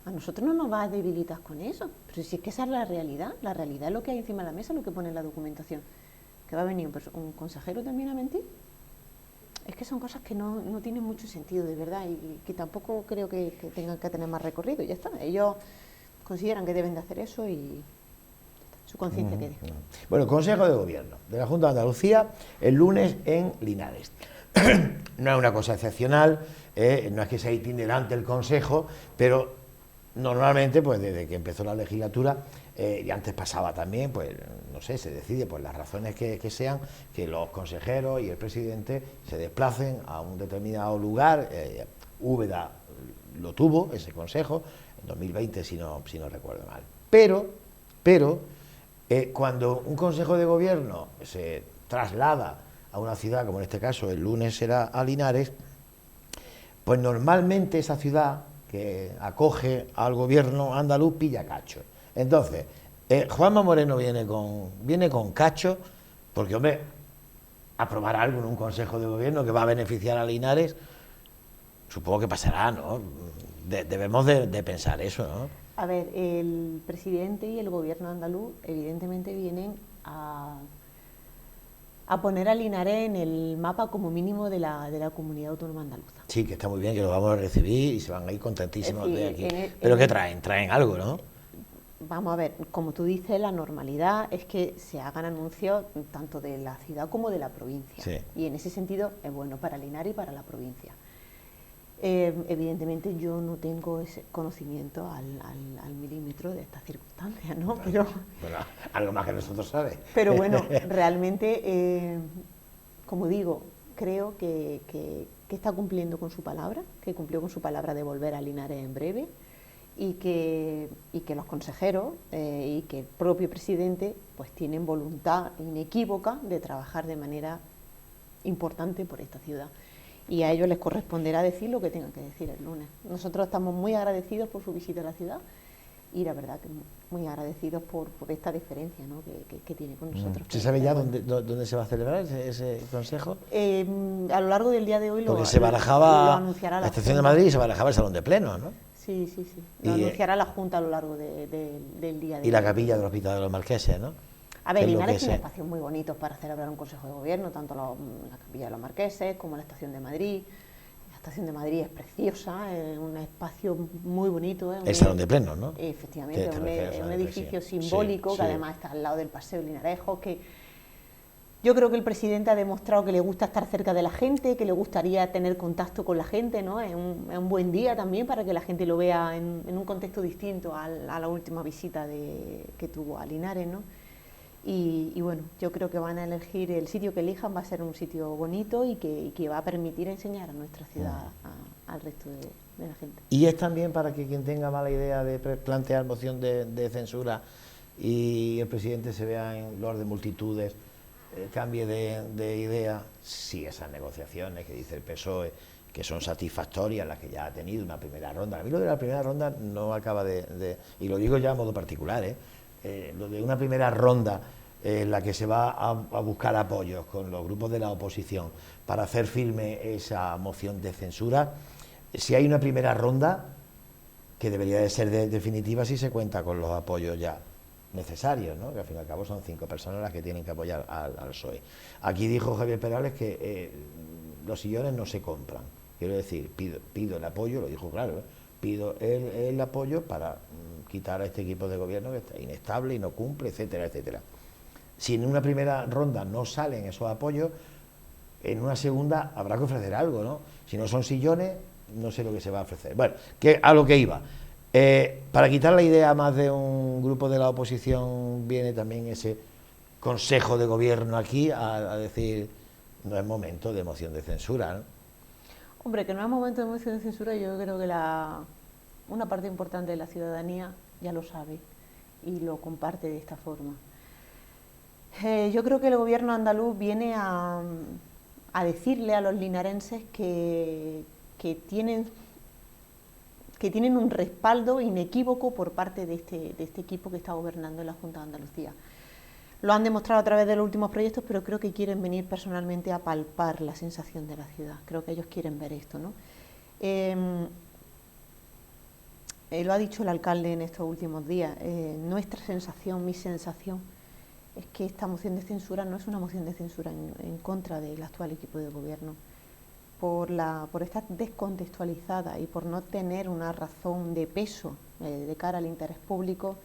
A nosotros no nos va a debilitar con eso, pero si es que esa es la realidad es lo que hay encima de la mesa, lo que pone en la documentación. ¿Que va a venir un consejero también a mentir? Es que son cosas que no tienen mucho sentido, de verdad, y que tampoco creo que tengan que tener más recorrido, ya está. Ellos consideran que deben de hacer eso y su conciencia que deja. Bueno, Consejo de Gobierno de la Junta de Andalucía el lunes en Linares. No es una cosa excepcional, no es que sea itinerante el Consejo, pero normalmente, pues desde que empezó la legislatura, y antes pasaba también, pues no sé, se decide por las razones que sean, que los consejeros y el presidente se desplacen a un determinado lugar. Úbeda lo tuvo, ese consejo, en 2020, si no recuerdo mal. Pero cuando un consejo de gobierno se traslada a una ciudad, como en este caso el lunes será a Linares, pues normalmente esa ciudad que acoge al gobierno andaluz pilla cacho. Entonces, Juanma Moreno viene con cacho, porque, hombre, aprobar algo en un consejo de gobierno que va a beneficiar a Linares, supongo que pasará, ¿no? Debemos de pensar eso, ¿no? A ver, el presidente y el gobierno andaluz evidentemente vienen a poner a Linares en el mapa como mínimo de la comunidad autónoma andaluza. Sí, que está muy bien, que lo vamos a recibir y se van a ir contentísimos de aquí. Pero ¿qué traen? Traen algo, ¿no? Vamos a ver, como tú dices, la normalidad es que se hagan anuncios tanto de la ciudad como de la provincia. Sí. Y en ese sentido es bueno para Linares y para la provincia. Evidentemente yo no tengo ese conocimiento al milímetro de estas circunstancias, ¿no? Pero, bueno, algo más que nosotros sabe. Pero bueno, realmente, como digo, creo que está cumpliendo con su palabra, que cumplió con su palabra de volver a Linares en breve, y que los consejeros y que el propio presidente pues tienen voluntad inequívoca de trabajar de manera importante por esta ciudad. Y a ellos les corresponderá decir lo que tengan que decir el lunes. Nosotros estamos muy agradecidos por su visita a la ciudad y la verdad que muy agradecidos por esta deferencia, ¿no? que tiene con nosotros. ¿Se sabe ya dónde se va a celebrar ese consejo? A lo largo del día de hoy porque se barajaba lo anunciará la estación de Madrid y se barajaba el salón de pleno, ¿no? Sí. Lo anunciará la Junta a lo largo del día de hoy. Y la capilla del Hospital de los Marqueses, ¿no? A ver, Linares tiene espacios muy bonitos para celebrar un Consejo de Gobierno, tanto la capilla de los Marqueses como la estación de Madrid. La estación de Madrid es preciosa, es un espacio muy bonito. El salón de pleno, ¿no? Efectivamente, es un edificio simbólico que además está al lado del Paseo Linarejo, que yo creo que el presidente ha demostrado que le gusta estar cerca de la gente, que le gustaría tener contacto con la gente, ¿no? Es un buen día también para que la gente lo vea en un contexto distinto a la última visita que tuvo a Linares, ¿no? Y bueno, yo creo que van a elegir el sitio que elijan, va a ser un sitio bonito y que va a permitir enseñar a nuestra ciudad al resto de la gente. Y es también para que quien tenga mala idea de plantear moción de censura y el presidente se vea en los de multitudes, cambie de idea, si esas negociaciones que dice el PSOE que son satisfactorias, las que ya ha tenido una primera ronda. A mí lo de la primera ronda no acaba y lo digo ya a modo particular, lo de una primera ronda en la que se va a buscar apoyos con los grupos de la oposición para hacer firme esa moción de censura. Si hay una primera ronda, que debería de ser definitiva si se cuenta con los apoyos ya necesarios, ¿no? Que al fin y al cabo son 5 personas las que tienen que apoyar al PSOE. Aquí dijo Javier Perales que los sillones no se compran. Quiero decir, pido el apoyo, lo dijo claro, pido el apoyo para quitar a este equipo de gobierno que está inestable y no cumple, etcétera, etcétera. Si en una primera ronda no salen esos apoyos, en una segunda habrá que ofrecer algo, ¿no? Si no son sillones, no sé lo que se va a ofrecer. Bueno, a lo que iba. Para quitar la idea más de un grupo de la oposición, viene también ese Consejo de Gobierno aquí a decir, no es momento de moción de censura, ¿no? Hombre, que no es momento de moción de censura, yo creo que una parte importante de la ciudadanía ya lo sabe y lo comparte de esta forma. Yo creo que el gobierno andaluz viene a decirle a los linarenses que tienen un respaldo inequívoco por parte de este equipo que está gobernando en la Junta de Andalucía. Lo han demostrado a través de los últimos proyectos, pero creo que quieren venir personalmente a palpar la sensación de la ciudad. Creo que ellos quieren ver esto, ¿no? Lo ha dicho el alcalde en estos últimos días. Nuestra sensación, mi sensación, es que esta moción de censura no es una moción de censura en contra del actual equipo de gobierno. Por estar descontextualizada y por no tener una razón de peso de cara al interés público,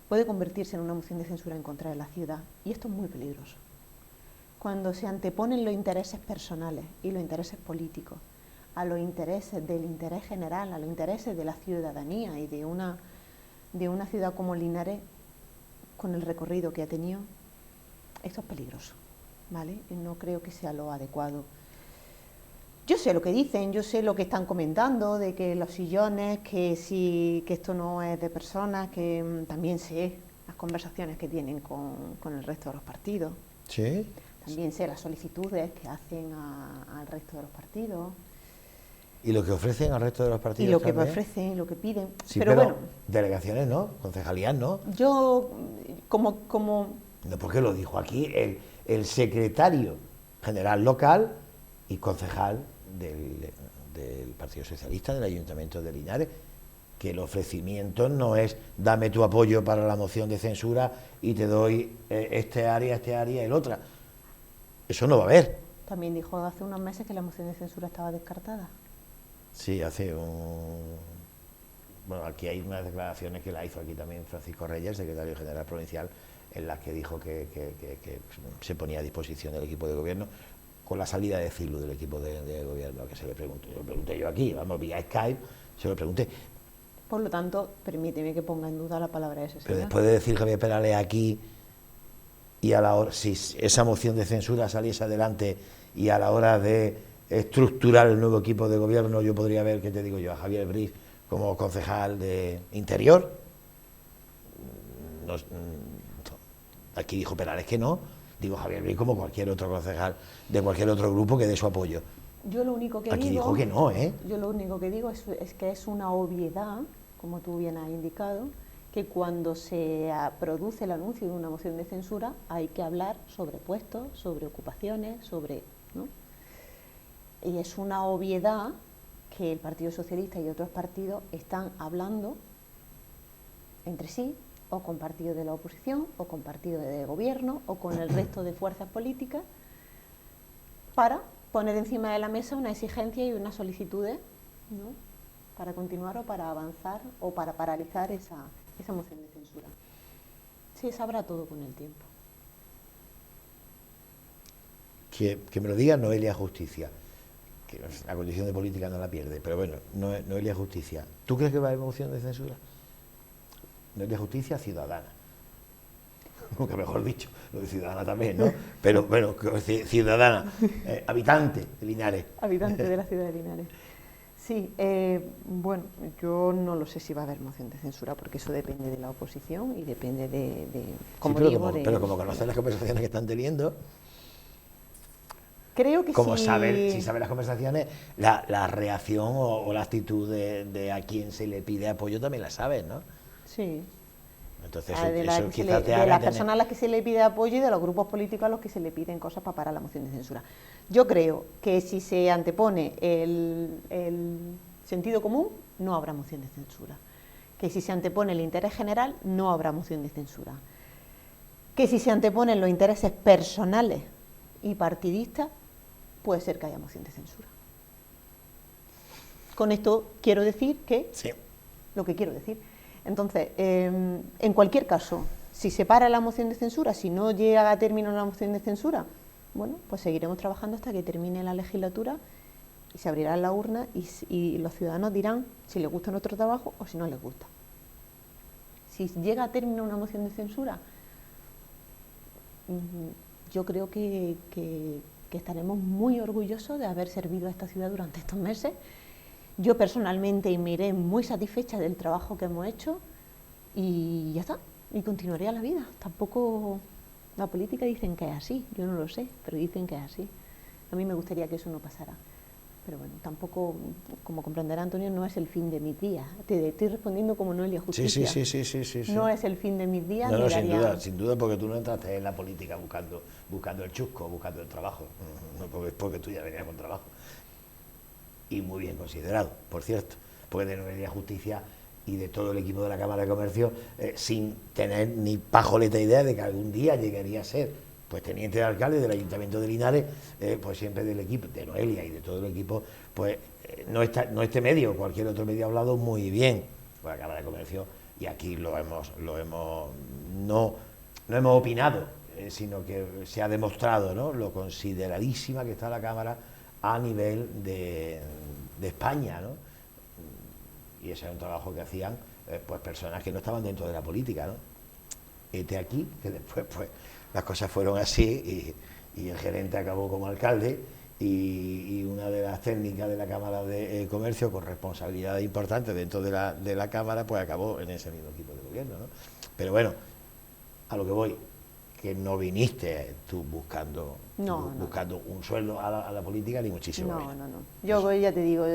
puede convertirse en una moción de censura en contra de la ciudad, y esto es muy peligroso. Cuando se anteponen los intereses personales y los intereses políticos a los intereses del interés general, a los intereses de la ciudadanía y de una ciudad como Linares, con el recorrido que ha tenido, esto es peligroso, ¿vale? Y no creo que sea lo adecuado. Yo sé lo que dicen, yo sé lo que están comentando, de que los sillones, que esto no es de personas, que también sé las conversaciones que tienen con el resto de los partidos. Sí. También sé las solicitudes que hacen al resto de los partidos. ¿Y lo que ofrecen al resto de los partidos? Y lo que también ofrecen, y lo que piden. Sí, pero bueno, delegaciones no, concejalías no. Yo, como No, porque lo dijo aquí el secretario general local y concejal del Partido Socialista del Ayuntamiento de Linares, que el ofrecimiento no es dame tu apoyo para la moción de censura y te doy este área, y el otra. Eso no va a haber. También dijo hace unos meses que la moción de censura estaba descartada. Sí, bueno, aquí hay unas declaraciones que la hizo aquí también Francisco Reyes, secretario general provincial, en las que dijo que se ponía a disposición del equipo de gobierno con la salida de Cilu del equipo de gobierno, que se le preguntó. Lo pregunté yo aquí, vamos, vía Skype, se lo pregunté. Por lo tanto, permíteme que ponga en duda la palabra de ese señor. Pero después de decir Javier Perales aquí, y a la hora, si esa moción de censura saliese adelante y a la hora de estructurar el nuevo equipo de gobierno, yo podría ver, ¿qué te digo yo?, a Javier Briz como concejal de Interior. Aquí dijo Perales que no. Digo Javier Briz como cualquier otro concejal de cualquier otro grupo que dé su apoyo. Yo lo único que aquí digo, dijo que no, ¿eh? Yo lo único que digo es que es una obviedad, como tú bien has indicado, que cuando se produce el anuncio de una moción de censura hay que hablar sobre puestos, sobre ocupaciones, ¿no? Y es una obviedad que el Partido Socialista y otros partidos están hablando entre sí, o con partidos de la oposición, o con partidos de gobierno, o con el resto de fuerzas políticas, para poner encima de la mesa una exigencia y unas solicitudes, ¿no?, para continuar o para avanzar o para paralizar esa moción de censura. Se sabrá todo con el tiempo. Que me lo diga Noelia Justicia, que la condición de política no la pierde, pero bueno, Noelia Justicia, ¿tú crees que va a haber moción de censura? Noelia Justicia ciudadana, nunca mejor dicho, lo de ciudadana también, ¿no? Pero bueno, ciudadana, habitante de Linares. Habitante de la ciudad de Linares. Sí, bueno, yo no lo sé si va a haber moción de censura, porque eso depende de la oposición y depende como sí, digo, pero como conocen las conversaciones que están teniendo, creo que como sí. si sabe las conversaciones, la reacción o la actitud de a quien se le pide apoyo también la sabes, ¿no? Sí. Entonces de las personas a las que se le pide apoyo y de los grupos políticos a los que se le piden cosas para parar la moción de censura. Yo creo que si se antepone el sentido común, no habrá moción de censura. Que si se antepone el interés general, no habrá moción de censura. Que si se anteponen los intereses personales y partidistas, puede ser que haya moción de censura. Con esto quiero decir que... Sí. Lo que quiero decir. Entonces, en cualquier caso, si se para la moción de censura, si no llega a término la moción de censura, bueno, pues seguiremos trabajando hasta que termine la legislatura y se abrirá la urna y los ciudadanos dirán si les gusta nuestro trabajo o si no les gusta. Si llega a término una moción de censura, yo creo que estaremos muy orgullosos de haber servido a esta ciudad durante estos meses. Yo personalmente me iré muy satisfecha del trabajo que hemos hecho y ya está, y continuaré a la vida. Tampoco, la política dicen que es así, yo no lo sé, pero dicen que es así. A mí me gustaría que eso no pasara. Pero bueno, tampoco, como comprenderá Antonio, no es el fin de mis días. Te estoy respondiendo como Noelia Justicia. Sí. No es el fin de mis días. No, sin duda, porque tú no entraste en la política buscando el chusco, buscando el trabajo, no porque tú ya venías con trabajo. Y muy bien considerado, por cierto, porque de Noelia Justicia y de todo el equipo de la Cámara de Comercio, sin tener ni pajoleta idea de que algún día llegaría a ser pues teniente de alcalde del Ayuntamiento de Linares, pues siempre del equipo, de Noelia y de todo el equipo, pues no este medio, cualquier otro medio ha hablado muy bien, pues la Cámara de Comercio, y aquí no hemos opinado, sino que se ha demostrado, ¿no?, lo consideradísima que está la Cámara a nivel de España, ¿no? Y ese era un trabajo que hacían pues personas que no estaban dentro de la política, ¿no? Este aquí, que después pues las cosas fueron así y el gerente acabó como alcalde y una de las técnicas de la Cámara de Comercio con responsabilidades importantes dentro de la Cámara pues acabó en ese mismo equipo de gobierno, ¿no? Pero bueno, a lo que voy, que no viniste tú buscando un sueldo a la política, ni muchísimo menos. No. Yo ya te digo,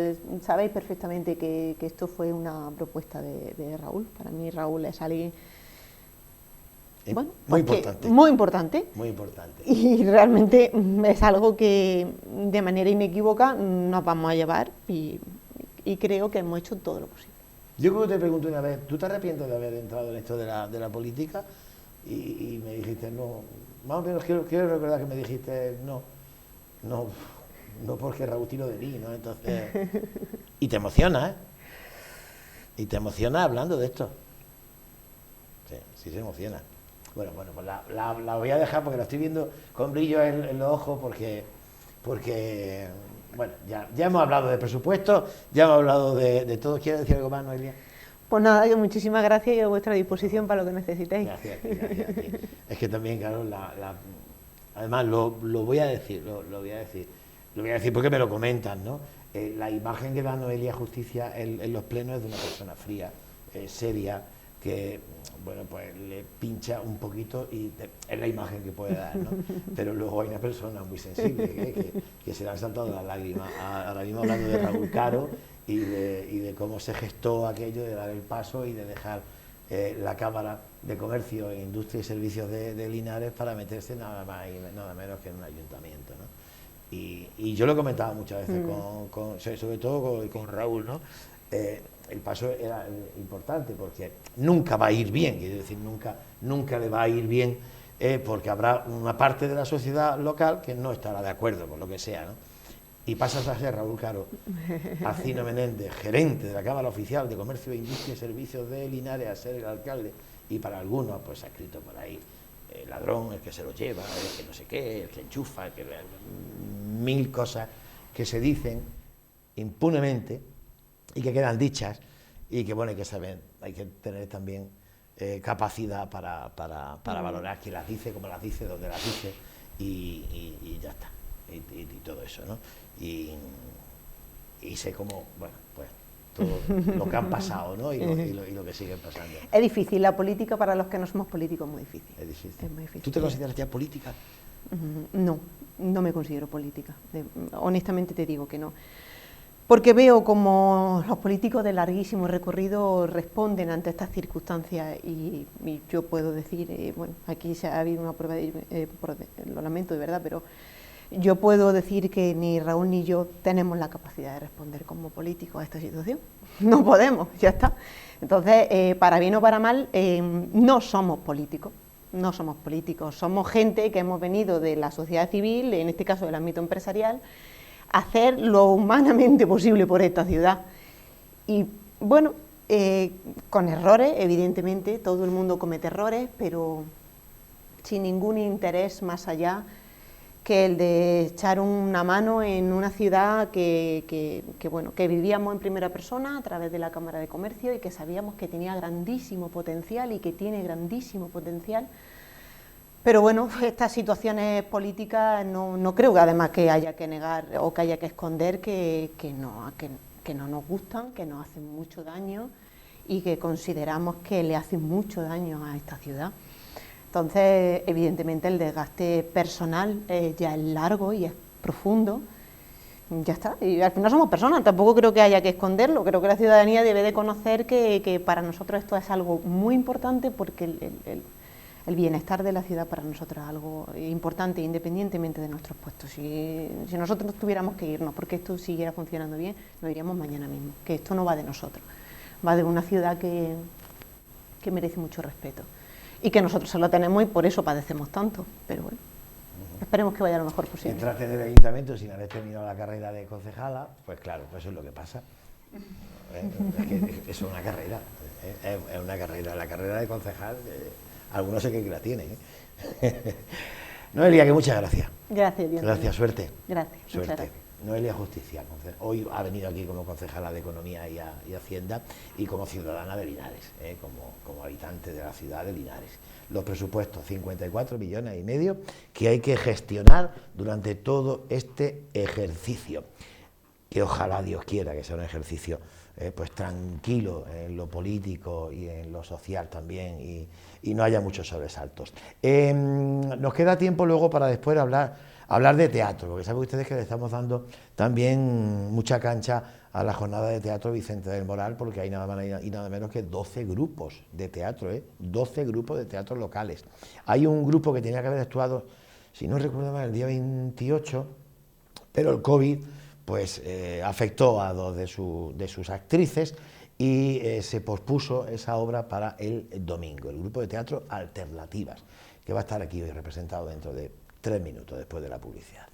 sabéis perfectamente que esto fue una propuesta de Raúl. Para mí Raúl es alguien muy importante. Muy importante. Y realmente es algo que de manera inequívoca nos vamos a llevar y creo que hemos hecho todo lo posible. Yo creo que te pregunté una vez, ¿tú te arrepientes de haber entrado en esto de la política? Y me dijiste no. Más o menos quiero recordar que me dijiste no porque Raúl tiró de mí, ¿no? Entonces, y te emociona, ¿eh? Y te emociona hablando de esto. Sí se emociona. Bueno, pues la voy a dejar porque la estoy viendo con brillo en los ojos porque bueno, ya hemos hablado de presupuesto, ya hemos hablado de todo. ¿Quieres decir algo más, Noelia? Pues nada, que muchísimas gracias y a vuestra disposición para lo que necesitéis. Gracias. Es que también, claro, además lo voy a decir, lo voy a decir porque me lo comentan, ¿no? La imagen que da Noelia Justicia en los plenos es de una persona fría, seria, que, bueno, pues le pincha un poquito y es la imagen que puede dar, ¿no? Pero luego hay una persona muy sensible que se le han saltado las lágrimas, ahora mismo hablando de Raúl Caro y de cómo se gestó aquello de dar el paso y de dejar la Cámara de Comercio, Industria y Servicios de Linares para meterse nada más y nada menos que en un ayuntamiento, ¿no? Y yo lo he comentado muchas veces, sobre todo con Raúl, ¿no? El paso era importante porque nunca va a ir bien, quiero decir, nunca le va a ir bien porque habrá una parte de la sociedad local que no estará de acuerdo con lo que sea, ¿no? Y pasas a ser Raúl Caro, Alcino Menéndez, gerente de la Cámara Oficial de Comercio, Industria y Servicios de Linares, a ser el alcalde, y para algunos pues ha escrito por ahí el ladrón, el que se lo lleva, el que no sé qué, el que enchufa, mil cosas que se dicen impunemente y que quedan dichas y que bueno, hay que saber, hay que tener también capacidad para valorar quién las dice, cómo las dice, dónde las dice y ya está, y todo eso, ¿no? Y sé cómo, bueno, pues todo lo que han pasado, ¿no? y lo que siguen pasando. Es difícil, la política para los que no somos políticos es muy difícil. Es difícil. Es muy difícil. ¿Tú te consideras ya política? No me considero política, honestamente te digo que no. Porque veo como los políticos de larguísimo recorrido responden ante estas circunstancias y yo puedo decir, bueno, aquí se ha habido una prueba lo lamento de verdad, pero yo puedo decir que ni Raúl ni yo tenemos la capacidad de responder como políticos a esta situación. No podemos, ya está. Entonces, para bien o para mal, no somos políticos. No somos políticos, somos gente que hemos venido de la sociedad civil, en este caso del ámbito empresarial, hacer lo humanamente posible por esta ciudad. Y bueno, con errores, evidentemente, todo el mundo comete errores, pero sin ningún interés más allá que el de echar una mano en una ciudad bueno, que vivíamos en primera persona a través de la Cámara de Comercio y que sabíamos que tenía grandísimo potencial y que tiene grandísimo potencial. Pero bueno, estas situaciones políticas no creo que además que haya que negar o que haya que esconder que no nos gustan, que nos hacen mucho daño y que consideramos que le hacen mucho daño a esta ciudad. Entonces, evidentemente, el desgaste personal ya es largo y es profundo. Ya está, y al final somos personas, tampoco creo que haya que esconderlo. Creo que la ciudadanía debe de conocer que para nosotros esto es algo muy importante, porque el bienestar de la ciudad para nosotros es algo importante, independientemente de nuestros puestos. Si nosotros tuviéramos que irnos porque esto siguiera funcionando bien, nos iríamos mañana mismo, que esto no va de nosotros, va de una ciudad que merece mucho respeto y que nosotros se lo tenemos y por eso padecemos tanto, pero bueno, esperemos que vaya lo mejor posible. Entraste en el ayuntamiento sin haber terminado la carrera de concejala, pues claro, pues eso es lo que pasa. Es que es una carrera, es una carrera, la carrera de concejal, algunos sé que la tienen. Noelia, que muchas gracias. Gracias, Dios. Gracias, suerte. Gracias, suerte. muchas gracias. Noelia Justicia, hoy ha venido aquí como concejala de Economía y Hacienda y como ciudadana de Linares, como habitante de la ciudad de Linares. Los presupuestos, 54,5 millones que hay que gestionar durante todo este ejercicio. Que ojalá Dios quiera que sea un ejercicio pues tranquilo en lo político y en lo social también y no haya muchos sobresaltos. Nos queda tiempo luego para después hablar de teatro, porque saben ustedes que le estamos dando también mucha cancha a la jornada de teatro Vicente del Moral, porque hay nada más y nada menos que 12 grupos de teatro, 12 grupos de teatro locales. Hay un grupo que tenía que haber actuado, si no recuerdo mal, el día 28, pero el COVID pues afectó a dos de sus actrices y se pospuso esa obra para el domingo, el grupo de teatro Alternativas, que va a estar aquí hoy representado dentro de 3 minutos después de la publicidad.